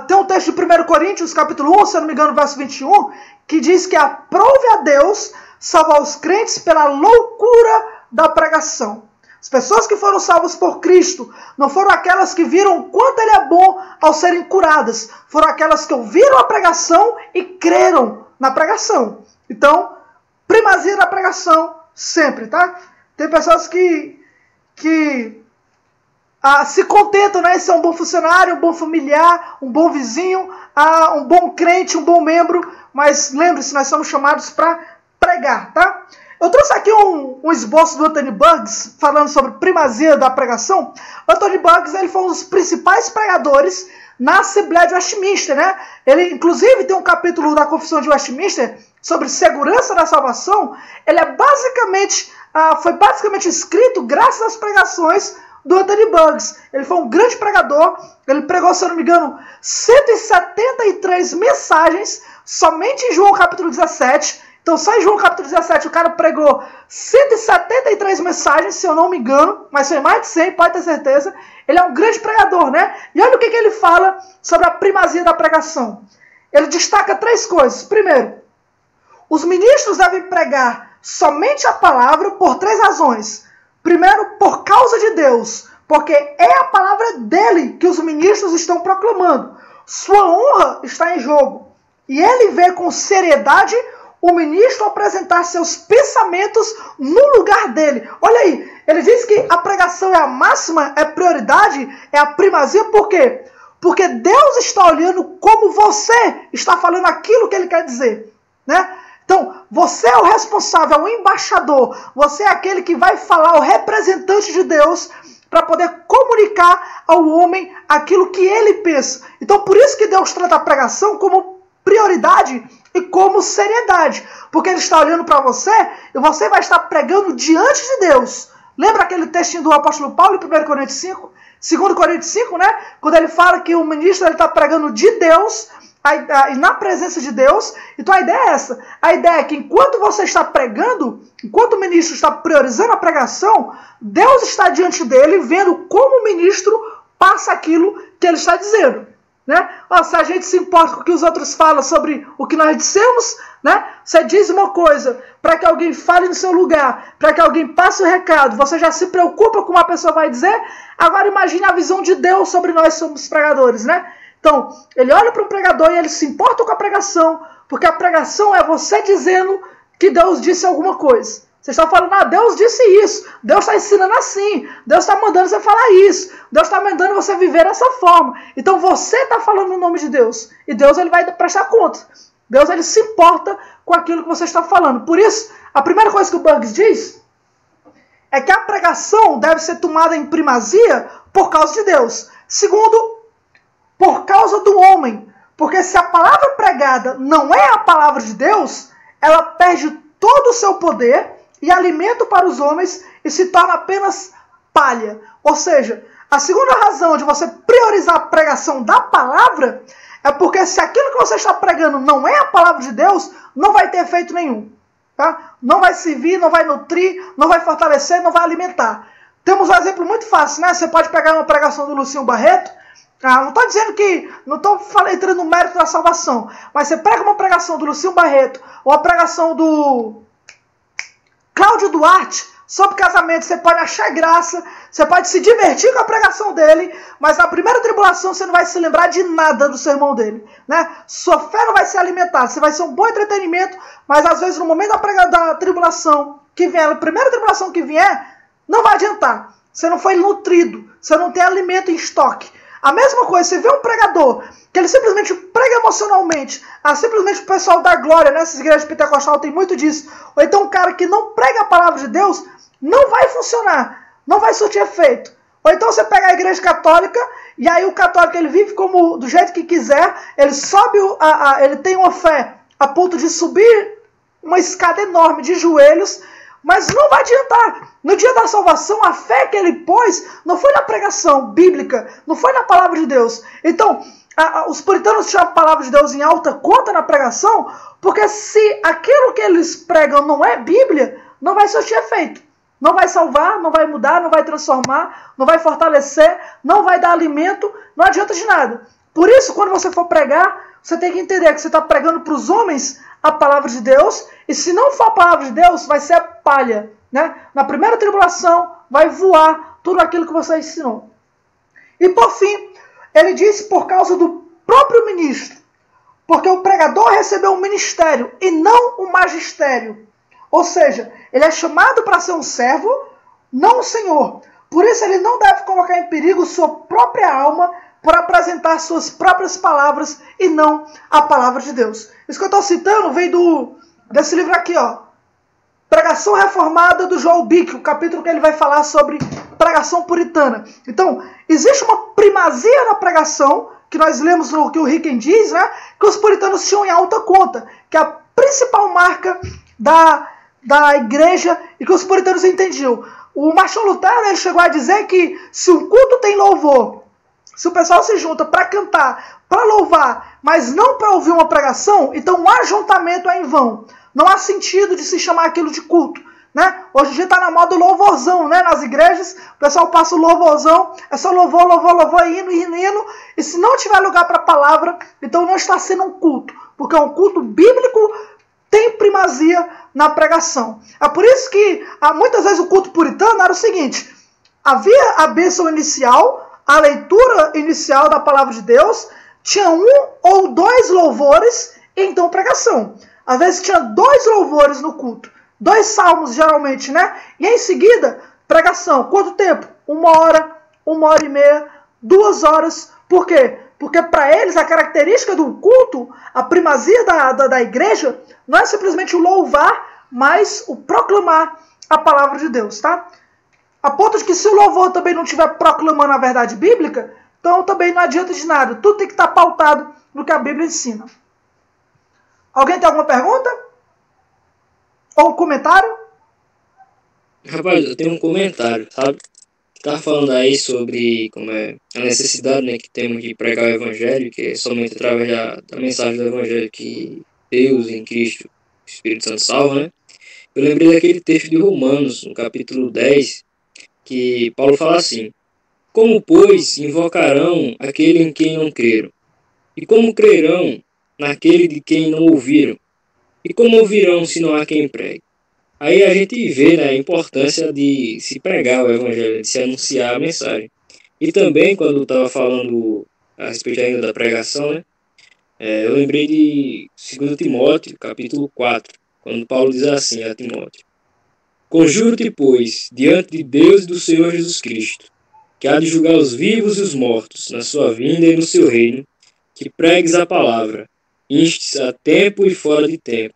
Tem um texto de 1 Coríntios, capítulo 1, se eu não me engano, verso 21, que diz que aprove a Deus salvar os crentes pela loucura da pregação. As pessoas que foram salvas por Cristo não foram aquelas que viram quanto Ele é bom ao serem curadas. Foram aquelas que ouviram a pregação e creram na pregação. Então, primazia da pregação sempre, tá? Tem pessoas que se contentam, né, em ser um bom funcionário, um bom familiar, um bom vizinho, um bom crente, um bom membro, mas lembre-se, nós somos chamados para pregar, tá? Eu trouxe aqui um esboço do Anthony Buggs, falando sobre primazia da pregação. O Anthony Buggs, ele foi um dos principais pregadores na Assembleia de Westminster, né? Ele, inclusive, tem um capítulo da Confissão de Westminster sobre segurança da salvação. Ele foi basicamente escrito graças às pregações do Anthony Buggs. Ele foi um grande pregador. Ele pregou, se eu não me engano, 173 mensagens somente em João capítulo 17. Então, só em João capítulo 17 o cara pregou 173 mensagens, se eu não me engano, mas foi mais de 100, pode ter certeza. Ele é um grande pregador, né? E olha o que ele fala sobre a primazia da pregação. Ele destaca 3 coisas. Primeiro, os ministros devem pregar somente a palavra por 3 razões. Primeiro, por causa de Deus, porque é a palavra dele que os ministros estão proclamando. Sua honra está em jogo. E ele vê com seriedade o ministro apresentar seus pensamentos no lugar dele. Olha aí, ele diz que a pregação é a máxima, é prioridade, é a primazia. Por quê? Porque Deus está olhando como você está falando aquilo que ele quer dizer, né? Então, você é o responsável, é o embaixador, você é aquele que vai falar, o representante de Deus, para poder comunicar ao homem aquilo que ele pensa. Então, por isso que Deus trata a pregação como prioridade e como seriedade, porque ele está olhando para você e você vai estar pregando diante de Deus. Lembra aquele textinho do apóstolo Paulo em 1 Coríntios 5? 2 Coríntios 5, né? Quando ele fala que o ministro está pregando de Deus e na presença de Deus. Então a ideia é essa. A ideia é que enquanto você está pregando, enquanto o ministro está priorizando a pregação, Deus está diante dele vendo como o ministro passa aquilo que ele está dizendo. Né? Se a gente se importa com o que os outros falam sobre o que nós dissemos, né? Você diz uma coisa para que alguém fale no seu lugar, para que alguém passe o recado, você já se preocupa com o que uma pessoa vai dizer. Agora imagine a visão de Deus sobre nós somos pregadores, né? Então, ele olha para um pregador e ele se importa com a pregação, porque a pregação é você dizendo que Deus disse alguma coisa. Você está falando, Deus disse isso, Deus está ensinando assim, Deus está mandando você falar isso, Deus está mandando você viver dessa forma. Então você está falando no nome de Deus, e Deus ele vai prestar conta. Deus ele se importa com aquilo que você está falando. Por isso, a primeira coisa que o Buggs diz é que a pregação deve ser tomada em primazia por causa de Deus. Segundo, por causa do homem. Porque se a palavra pregada não é a palavra de Deus, ela perde todo o seu poder e alimento para os homens e se torna apenas palha. Ou seja, a segunda razão de você priorizar a pregação da palavra é porque se aquilo que você está pregando não é a palavra de Deus, não vai ter efeito nenhum. Tá? Não vai servir, não vai nutrir, não vai fortalecer, não vai alimentar. Temos um exemplo muito fácil, né? Você pode pegar uma pregação do Lucinho Barreto. Não estou dizendo que, não estou entrando no mérito da salvação, mas você pega uma pregação do Lucinho Barreto, ou a pregação do Cláudio Duarte sobre casamento, você pode achar graça, você pode se divertir com a pregação dele, mas na primeira tribulação você não vai se lembrar de nada do sermão dele, né? Sua fé não vai ser alimentada, você vai ser um bom entretenimento, mas às vezes no momento da tribulação que vier, a primeira tribulação que vier, não vai adiantar. Você não foi nutrido, você não tem alimento em estoque. A mesma coisa, você vê um pregador que ele simplesmente prega emocionalmente, simplesmente o pessoal da glória, nessas igrejas pentecostais tem muito disso, ou então um cara que não prega a palavra de Deus, não vai funcionar, não vai surtir efeito. Ou então você pega a igreja católica, e aí o católico ele vive como do jeito que quiser, ele sobe, ele tem uma fé a ponto de subir uma escada enorme de joelhos, mas não vai adiantar. No dia da salvação, a fé que ele pôs não foi na pregação bíblica, não foi na palavra de Deus. Então, os puritanos chamam a palavra de Deus em alta conta na pregação, porque se aquilo que eles pregam não é Bíblia, não vai surtir efeito. Não vai salvar, não vai mudar, não vai transformar, não vai fortalecer, não vai dar alimento, não adianta de nada. Por isso, quando você for pregar, você tem que entender que você está pregando para os homens a palavra de Deus, e se não for a palavra de Deus, vai ser a palha, né? Na primeira tribulação, vai voar tudo aquilo que você ensinou. E por fim, ele disse por causa do próprio ministro, porque o pregador recebeu um ministério e não um magistério. Ou seja, ele é chamado para ser um servo, não um senhor. Por isso ele não deve colocar em perigo sua própria alma por apresentar suas próprias palavras e não a palavra de Deus. Isso que eu estou citando vem desse livro aqui, ó. Pregação Reformada, do Joel Bick, o capítulo que ele vai falar sobre pregação puritana. Então, existe uma primazia na pregação, que nós lemos no que o Ricken diz, né? Que os puritanos tinham em alta conta, que é a principal marca da igreja e que os puritanos entendiam. O Martinho Lutero, ele chegou a dizer que se um culto tem louvor, se o pessoal se junta para cantar, para louvar, mas não para ouvir uma pregação, então o ajuntamento é em vão. Não há sentido de se chamar aquilo de culto, né? Hoje em dia está na moda o louvorzão, né? Nas igrejas, o pessoal passa o louvorzão, é só louvor, louvor, louvor, hino, e se não tiver lugar para a palavra, então não está sendo um culto, porque um culto bíblico tem primazia na pregação. É por isso que muitas vezes o culto puritano era o seguinte: havia a bênção inicial, a leitura inicial da palavra de Deus, tinha 1 ou 2 louvores e então pregação. Às vezes tinha 2 louvores no culto, 2 salmos geralmente, né? E em seguida, pregação. Quanto tempo? 1 hora, 1 hora e meia, 2 horas. Por quê? Porque para eles a característica do culto, a primazia da igreja, não é simplesmente o louvar, mas o proclamar a palavra de Deus, tá? A ponto de que se o louvor também não estiver proclamando a verdade bíblica, então também não adianta de nada. Tudo tem que estar pautado no que a Bíblia ensina. Alguém tem alguma pergunta? Ou um comentário? Rapaz, eu tenho um comentário, sabe? Tá falando aí sobre como é a necessidade, né, que temos de pregar o Evangelho, que é somente através da mensagem do Evangelho que Deus em Cristo, o Espírito Santo salva, né? Eu lembrei daquele texto de Romanos, no capítulo 10, que Paulo fala assim: como, pois, invocarão aquele em quem não creram? E como crerão naquele de quem não ouviram? E como ouvirão se não há quem pregue? Aí a gente vê, né, a importância de se pregar o Evangelho, de se anunciar a mensagem. E também, quando eu estava falando a respeito ainda da pregação, né, eu lembrei de 2 Timóteo, capítulo 4, quando Paulo diz assim a Timóteo: conjuro-te, pois, diante de Deus e do Senhor Jesus Cristo, que há de julgar os vivos e os mortos, na sua vinda e no seu reino, que pregues a palavra, instes a tempo e fora de tempo,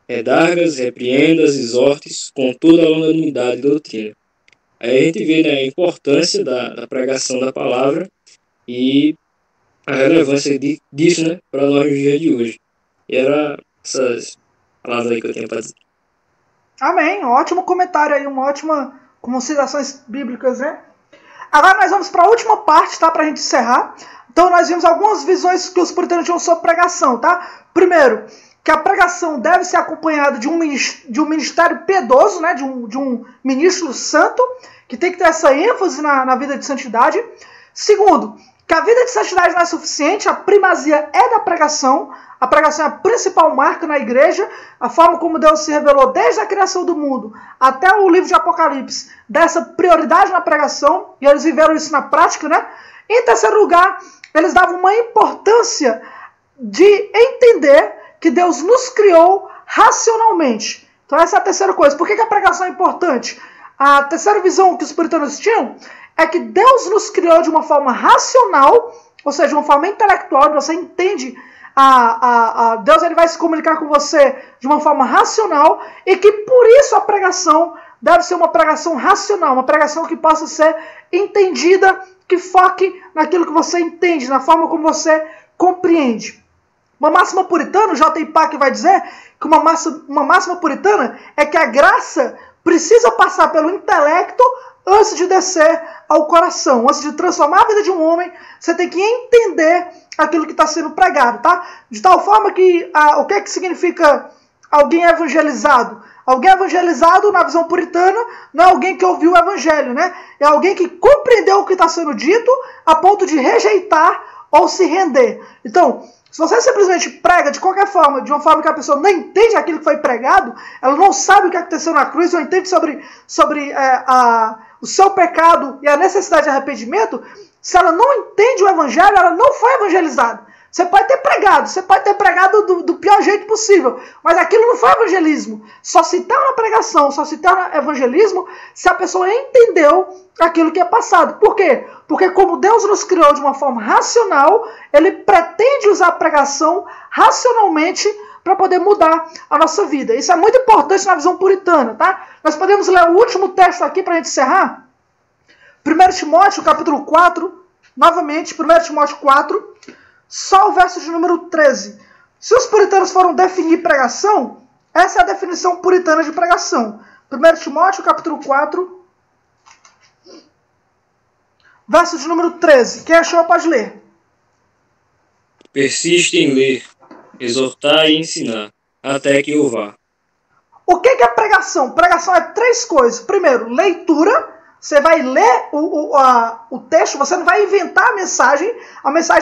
redargas, repreendas, exortes com toda a longanimidade e doutrina. Aí a gente vê, né, a importância da pregação da palavra e a relevância disso, né, para nós no dia de hoje. E era essas palavras aí que eu tenho para dizer. Amém. Ótimo comentário aí, uma ótima considerações bíblicas, né? Agora nós vamos para a última parte, tá? Para a gente encerrar. Então nós vimos algumas visões que os puritanos tinham sobre pregação, tá? Primeiro, que a pregação deve ser acompanhada de um ministério piedoso, né? de um ministro santo, que tem que ter essa ênfase na vida de santidade. Segundo, que a vida de santidade não é suficiente, a primazia é da pregação. A pregação é a principal marca na igreja, a forma como Deus se revelou desde a criação do mundo até o livro de Apocalipse, dessa prioridade na pregação, e eles viveram isso na prática, né? Em terceiro lugar, eles davam uma importância de entender que Deus nos criou racionalmente. Então essa é a terceira coisa. Por que a pregação é importante? A terceira visão que os puritanos tinham é que Deus nos criou de uma forma racional, ou seja, de uma forma intelectual, você entende Deus, ele vai se comunicar com você de uma forma racional, e que por isso a pregação deve ser uma pregação racional, uma pregação que possa ser entendida, que foque naquilo que você entende, na forma como você compreende. Uma máxima puritana, o J. Pack vai dizer que uma máxima puritana é que a graça precisa passar pelo intelecto antes de descer ao coração. Antes de transformar a vida de um homem, você tem que entender aquilo que está sendo pregado, tá? De tal forma que, o que é que significa alguém evangelizado? Alguém evangelizado, na visão puritana, não é alguém que ouviu o evangelho, né? É alguém que compreendeu o que está sendo dito a ponto de rejeitar ou se render. Então, se você simplesmente prega de qualquer forma, de uma forma que a pessoa não entende aquilo que foi pregado, ela não sabe o que aconteceu na cruz, não entende sobre o seu pecado e a necessidade de arrependimento, se ela não entende o evangelho, ela não foi evangelizada. Você pode ter pregado do pior jeito possível, mas aquilo não foi evangelismo. Só se torna pregação, só se torna evangelismo se a pessoa entendeu aquilo que é passado. Por quê? Porque como Deus nos criou de uma forma racional, Ele pretende usar a pregação racionalmente para poder mudar a nossa vida. Isso é muito importante na visão puritana, tá? Nós podemos ler o último texto aqui para a gente encerrar. 1 Timóteo, capítulo 4, novamente, 1 Timóteo 4, só o verso de número 13. Se os puritanos foram definir pregação, essa é a definição puritana de pregação. 1 Timóteo, capítulo 4, verso de número 13. Quem achou pode ler. Persiste em ler, exortar e ensinar, até que eu vá. O que é pregação? Pregação é três coisas. Primeiro, leitura. Você vai ler o texto, você não vai inventar a mensagem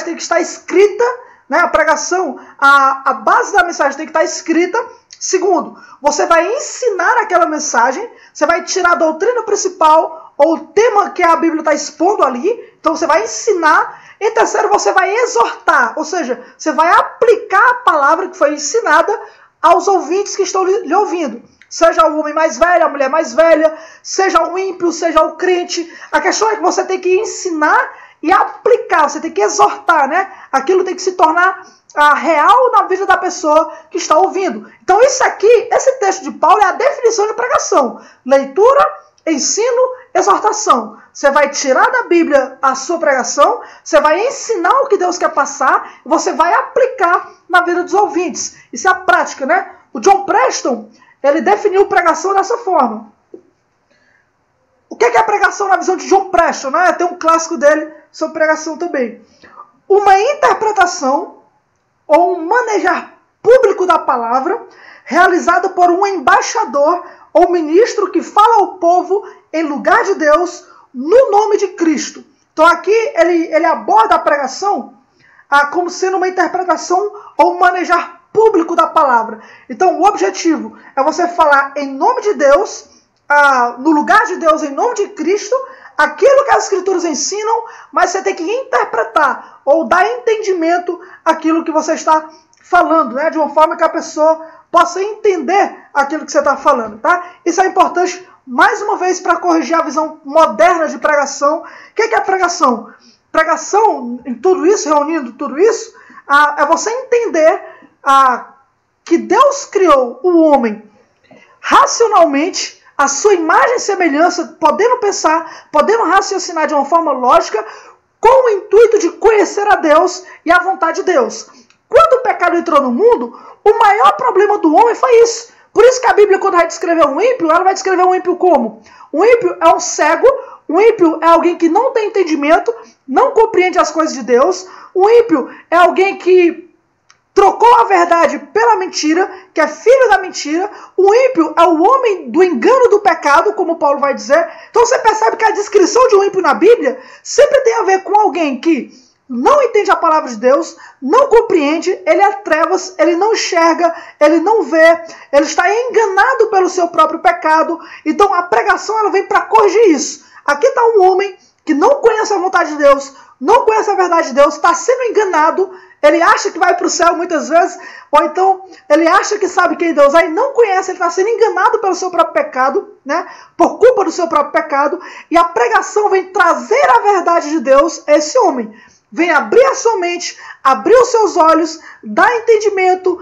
tem que estar escrita, né? A pregação, a base da mensagem tem que estar escrita. Segundo, você vai ensinar aquela mensagem, você vai tirar a doutrina principal ou o tema que a Bíblia está expondo ali, então você vai ensinar. E terceiro, você vai exortar, ou seja, você vai aplicar a palavra que foi ensinada aos ouvintes que estão lhe ouvindo. Seja o homem mais velho, a mulher mais velha, seja o ímpio, seja o crente. A questão é que você tem que ensinar e aplicar, você tem que exortar, né? Aquilo tem que se tornar real na vida da pessoa que está ouvindo. Então isso aqui, esse texto de Paulo é a definição de pregação. Leitura, ensino, exortação. Você vai tirar da Bíblia a sua pregação, você vai ensinar o que Deus quer passar, e você vai aplicar na vida dos ouvintes. Isso é a prática, né? O John Preston, ele definiu pregação dessa forma. O que é pregação na visão de John Preston? Né? Tem um clássico dele sobre pregação também. Uma interpretação ou um manejar público da palavra realizado por um embaixador ou ministro que fala ao povo em lugar de Deus no nome de Cristo. Então aqui ele aborda a pregação como sendo uma interpretação ou um manejar público da palavra. Então o objetivo é você falar em nome de Deus, no lugar de Deus, em nome de Cristo, aquilo que as Escrituras ensinam, mas você tem que interpretar ou dar entendimento àquilo que você está falando, né? De uma forma que a pessoa possa entender aquilo que você está falando, tá? Isso é importante, mais uma vez, para corrigir a visão moderna de pregação. O que é pregação? Pregação, em tudo isso, reunindo tudo isso, é você entender que Deus criou o homem racionalmente, a sua imagem e semelhança, podendo pensar, podendo raciocinar de uma forma lógica, com o intuito de conhecer a Deus e a vontade de Deus. Quando o pecado entrou no mundo, o maior problema do homem foi isso. Por isso que a Bíblia, quando vai descrever um ímpio, ela vai descrever um ímpio como? Um ímpio é um cego, um ímpio é alguém que não tem entendimento, não compreende as coisas de Deus, um ímpio é alguém que trocou a verdade pela mentira, que é filho da mentira. O ímpio é o homem do engano do pecado, como Paulo vai dizer. Então você percebe que a descrição de um ímpio na Bíblia sempre tem a ver com alguém que não entende a palavra de Deus, não compreende, ele é trevas, ele não enxerga, ele não vê, ele está enganado pelo seu próprio pecado. Então a pregação ela vem para corrigir isso. Aqui está um homem que não conhece a vontade de Deus, não conhece a verdade de Deus, está sendo enganado. Ele acha que vai para o céu muitas vezes, ou então ele acha que sabe quem Deus é e não conhece, ele está sendo enganado pelo seu próprio pecado, né? Por culpa do seu próprio pecado, e a pregação vem trazer a verdade de Deus a esse homem. Vem abrir a sua mente, abrir os seus olhos, dar entendimento,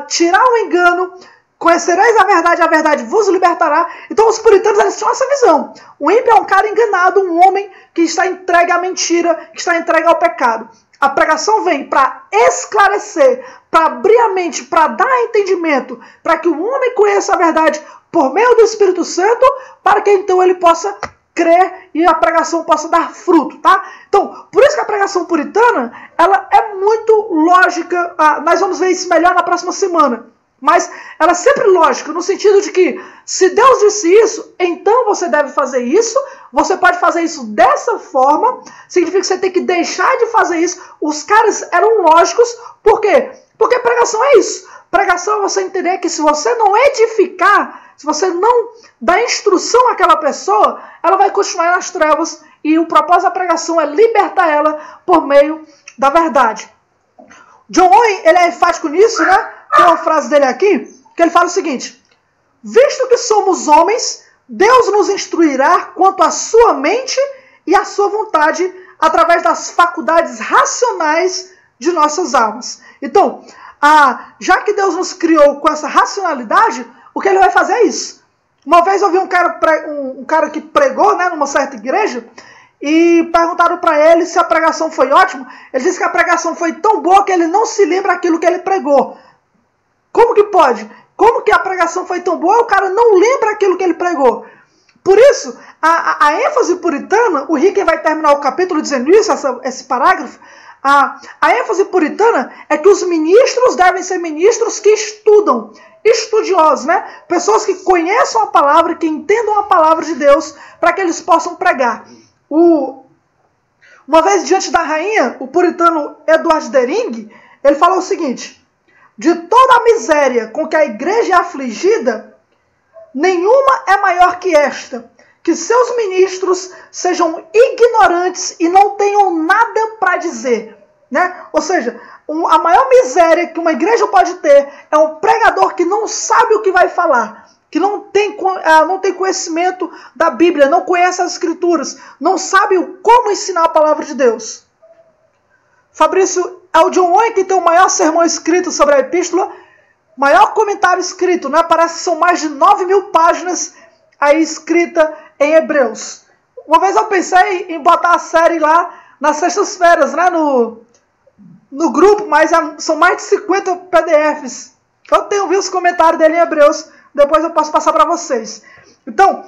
tirar o engano. Conhecereis a verdade vos libertará. Então os puritanos eles tinham essa visão. O ímpio é um cara enganado, um homem que está entregue à mentira, que está entregue ao pecado. A pregação vem para esclarecer, para abrir a mente, para dar entendimento, para que o homem conheça a verdade por meio do Espírito Santo, para que então ele possa crer e a pregação possa dar fruto, tá? Então, por isso que a pregação puritana, ela é muito lógica. Nós vamos ver isso melhor na próxima semana. Mas ela é sempre lógica, no sentido de que se Deus disse isso, então você deve fazer isso, você pode fazer isso dessa forma, significa que você tem que deixar de fazer isso. Os caras eram lógicos, por quê? Porque pregação é isso. Pregação é você entender que se você não edificar, se você não dar instrução àquela pessoa, ela vai continuar nas trevas, e o propósito da pregação é libertar ela por meio da verdade. John Owen, ele é enfático nisso, né? Tem uma frase dele aqui, que ele fala o seguinte: visto que somos homens, Deus nos instruirá quanto à sua mente e à sua vontade, através das faculdades racionais de nossas almas. Então, já que Deus nos criou com essa racionalidade, o que ele vai fazer é isso. Uma vez eu vi um cara que pregou, né, numa certa igreja, e perguntaram para ele se a pregação foi ótima. Ele disse que a pregação foi tão boa que ele não se lembra aquilo que ele pregou. Como que pode? Como que a pregação foi tão boa e o cara não lembra aquilo que ele pregou? Por isso, a ênfase puritana, o Ricken vai terminar o capítulo dizendo isso, esse parágrafo, a ênfase puritana é que os ministros devem ser ministros que estudam, estudiosos, né? Pessoas que conheçam a palavra, que entendam a palavra de Deus, para que eles possam pregar. Uma vez diante da rainha, o puritano Edward Dering, ele falou o seguinte: de toda a miséria com que a igreja é afligida, nenhuma é maior que esta, que seus ministros sejam ignorantes e não tenham nada para dizer. Né? Ou seja, a maior miséria que uma igreja pode ter é um pregador que não sabe o que vai falar, que não tem conhecimento da Bíblia, não conhece as Escrituras, não sabe como ensinar a palavra de Deus. Fabrício, é o John Owen que tem o maior sermão escrito sobre a epístola, maior comentário escrito, né? Parece que são mais de 9.000 páginas aí escrita em Hebreus. Uma vez eu pensei em botar a série lá nas sextas-feiras, né? No grupo, mas são mais de 50 PDFs. Eu tenho visto os comentários dele em Hebreus, depois eu posso passar para vocês. Então,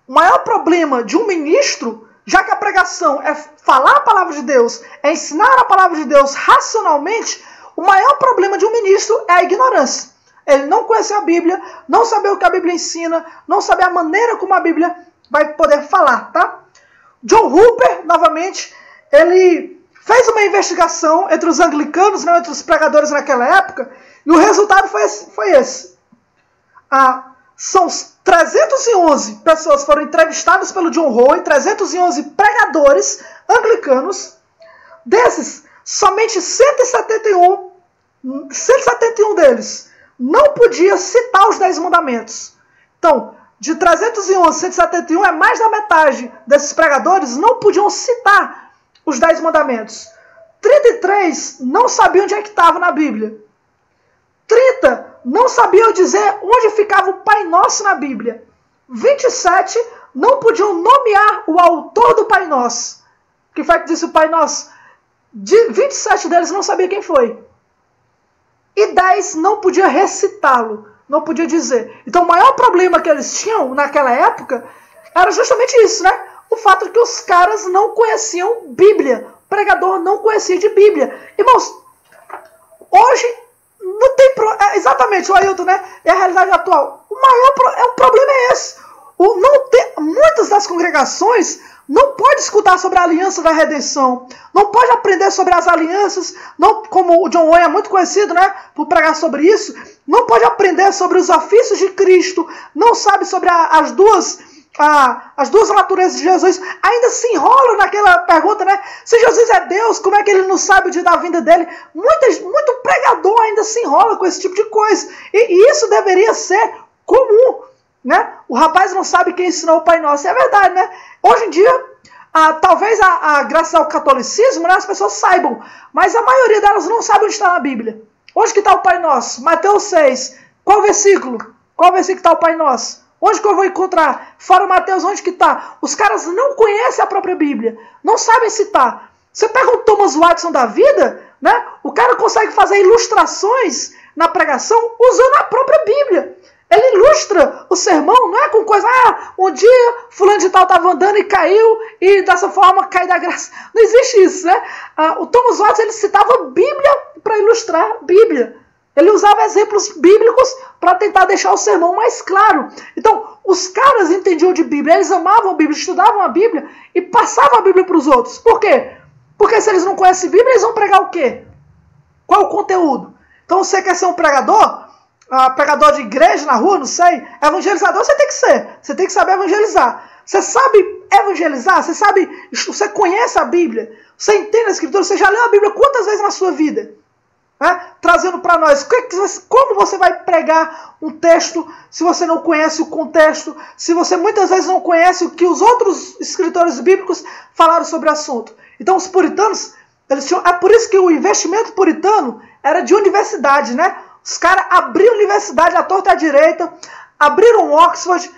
o maior problema de um ministro, já que a pregação é falar a palavra de Deus, é ensinar a palavra de Deus racionalmente, o maior problema de um ministro é a ignorância. Ele não conhecer a Bíblia, não saber o que a Bíblia ensina, não saber a maneira como a Bíblia vai poder falar, tá? John Hooper, novamente, ele fez uma investigação entre os anglicanos, né, entre os pregadores naquela época, e o resultado foi esse. São 311 pessoas foram entrevistadas pelo John Owen, 311 pregadores anglicanos. Desses, somente 171 deles não podia citar os 10 mandamentos. Então, de 311, 171 é mais da metade desses pregadores não podiam citar os 10 mandamentos. 33 não sabiam onde é que estava na Bíblia. 30 não sabiam dizer onde ficava o Pai Nosso na Bíblia. 27 não podiam nomear o autor do Pai Nosso. Que foi que disse o Pai Nosso? 27 deles não sabiam quem foi. E 10 não podia recitá-lo, não podia dizer. Então o maior problema que eles tinham naquela época era justamente isso, né? O fato de que os caras não conheciam Bíblia. O pregador não conhecia de Bíblia. Irmãos, hoje não tem... exatamente, o Ailton, né? É a realidade atual. O maior problema é esse. Muitas das congregações não podem escutar sobre a aliança da redenção. Não pode aprender sobre as alianças. Não, como o John Owen é muito conhecido, né? Por pregar sobre isso. Não pode aprender sobre os ofícios de Cristo. Não sabe sobre as duas naturezas de Jesus. Ainda se enrola naquela pergunta, né? Se Jesus é Deus, como é que ele não sabe o dia da vinda dele? Muito pregador ainda se enrola com esse tipo de coisa. E isso deveria ser comum, né? O rapaz não sabe quem ensinou o Pai Nosso. É verdade, né? Hoje em dia, talvez graças ao catolicismo, né, as pessoas saibam, mas a maioria delas não sabe onde está na Bíblia. Onde que está o Pai Nosso? Mateus 6. Qual versículo? Qual versículo está o Pai Nosso? Onde que eu vou encontrar? Fora Mateus, onde que está? Os caras não conhecem a própria Bíblia. Não sabem citar. Você pega o Thomas Watson da vida, né? O cara consegue fazer ilustrações na pregação usando a própria Bíblia. Ele ilustra o sermão, não é com coisa... um dia fulano de tal estava andando e caiu e dessa forma cai da graça. Não existe isso, né? O Thomas Watson, ele citava Bíblia para ilustrar Bíblia. Ele usava exemplos bíblicos para tentar deixar o sermão mais claro. Então, os caras entendiam de Bíblia, eles amavam a Bíblia, estudavam a Bíblia e passavam a Bíblia para os outros. Por quê? Porque se eles não conhecem Bíblia, eles vão pregar o quê? Qual o conteúdo? Então, você quer ser um pregador? Pregador de igreja na rua, não sei. Evangelizador você tem que ser. Você tem que saber evangelizar. Você sabe evangelizar? Você conhece a Bíblia? Você entende a Escritura? Você já leu a Bíblia quantas vezes na sua vida? Trazendo para nós, como você vai pregar um texto se você não conhece o contexto, se você muitas vezes não conhece o que os outros escritores bíblicos falaram sobre o assunto. Então os puritanos, é por isso que o investimento puritano era de universidade, né? Os caras abriram universidade à torta e à direita, abriram Oxford,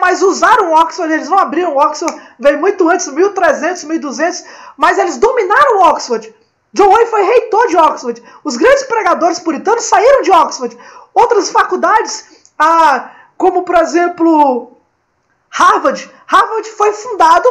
mas usaram Oxford, eles não abriram Oxford, veio muito antes, 1300, 1200, mas eles dominaram Oxford. John Owen foi reitor de Oxford. Os grandes pregadores puritanos saíram de Oxford. Outras faculdades, como por exemplo Harvard. Harvard foi fundado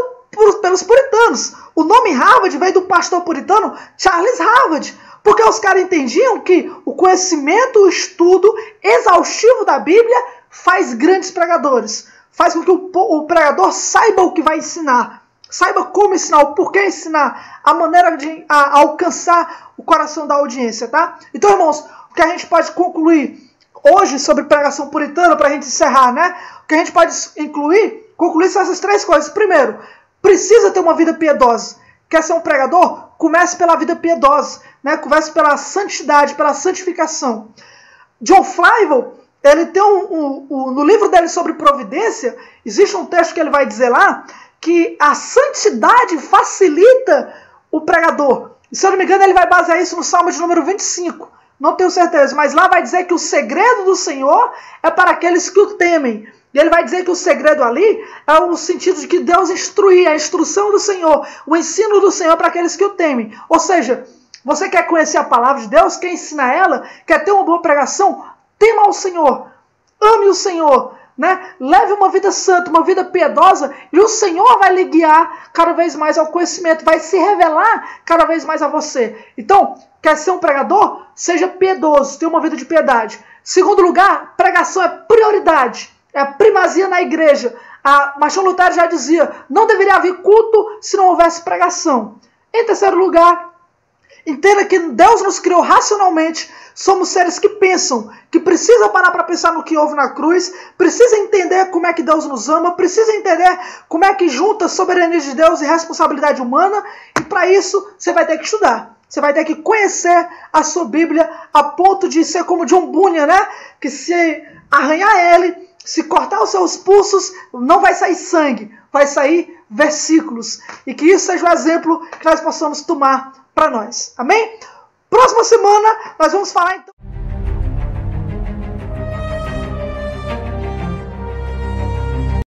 pelos puritanos. O nome Harvard veio do pastor puritano Charles Harvard. Porque os caras entendiam que o conhecimento, o estudo exaustivo da Bíblia faz grandes pregadores. Faz com que o pregador saiba o que vai ensinar. Saiba como ensinar, o porquê ensinar, a maneira de alcançar o coração da audiência, tá? Então, irmãos, o que a gente pode concluir hoje sobre pregação puritana, para a gente encerrar, né? O que a gente pode concluir são essas três coisas. Primeiro, precisa ter uma vida piedosa. Quer ser um pregador? Comece pela vida piedosa, né? Comece pela santidade, pela santificação. John Flavel, ele tem no livro dele sobre providência, existe um texto que ele vai dizer lá, que a santidade facilita o pregador. E, se eu não me engano, ele vai basear isso no Salmo de número 25. Não tenho certeza, mas lá vai dizer que o segredo do Senhor é para aqueles que o temem. E ele vai dizer que o segredo ali é o sentido de que Deus instruir, a instrução do Senhor, o ensino do Senhor para aqueles que o temem. Ou seja, você quer conhecer a palavra de Deus, quer ensinar ela, quer ter uma boa pregação, tema ao Senhor, ame o Senhor, né? Leve uma vida santa, uma vida piedosa, e o Senhor vai lhe guiar cada vez mais ao conhecimento, vai se revelar cada vez mais a você. Então, quer ser um pregador? Seja piedoso, tenha uma vida de piedade. Segundo lugar, pregação é prioridade, é primazia na igreja. Martinho Lutero já dizia, não deveria haver culto se não houvesse pregação. Em terceiro lugar, entenda que Deus nos criou racionalmente, somos seres que pensam, que precisa parar para pensar no que houve na cruz, precisa entender como é que Deus nos ama, precisa entender como é que junta soberania de Deus e responsabilidade humana, e para isso você vai ter que estudar. Você vai ter que conhecer a sua Bíblia a ponto de ser como John Bunyan, né? Que se arranhar ele, se cortar os seus pulsos, não vai sair sangue, vai sair versículos. E que isso seja o exemplo que nós possamos tomar para nós. Amém? Próxima semana nós vamos falar então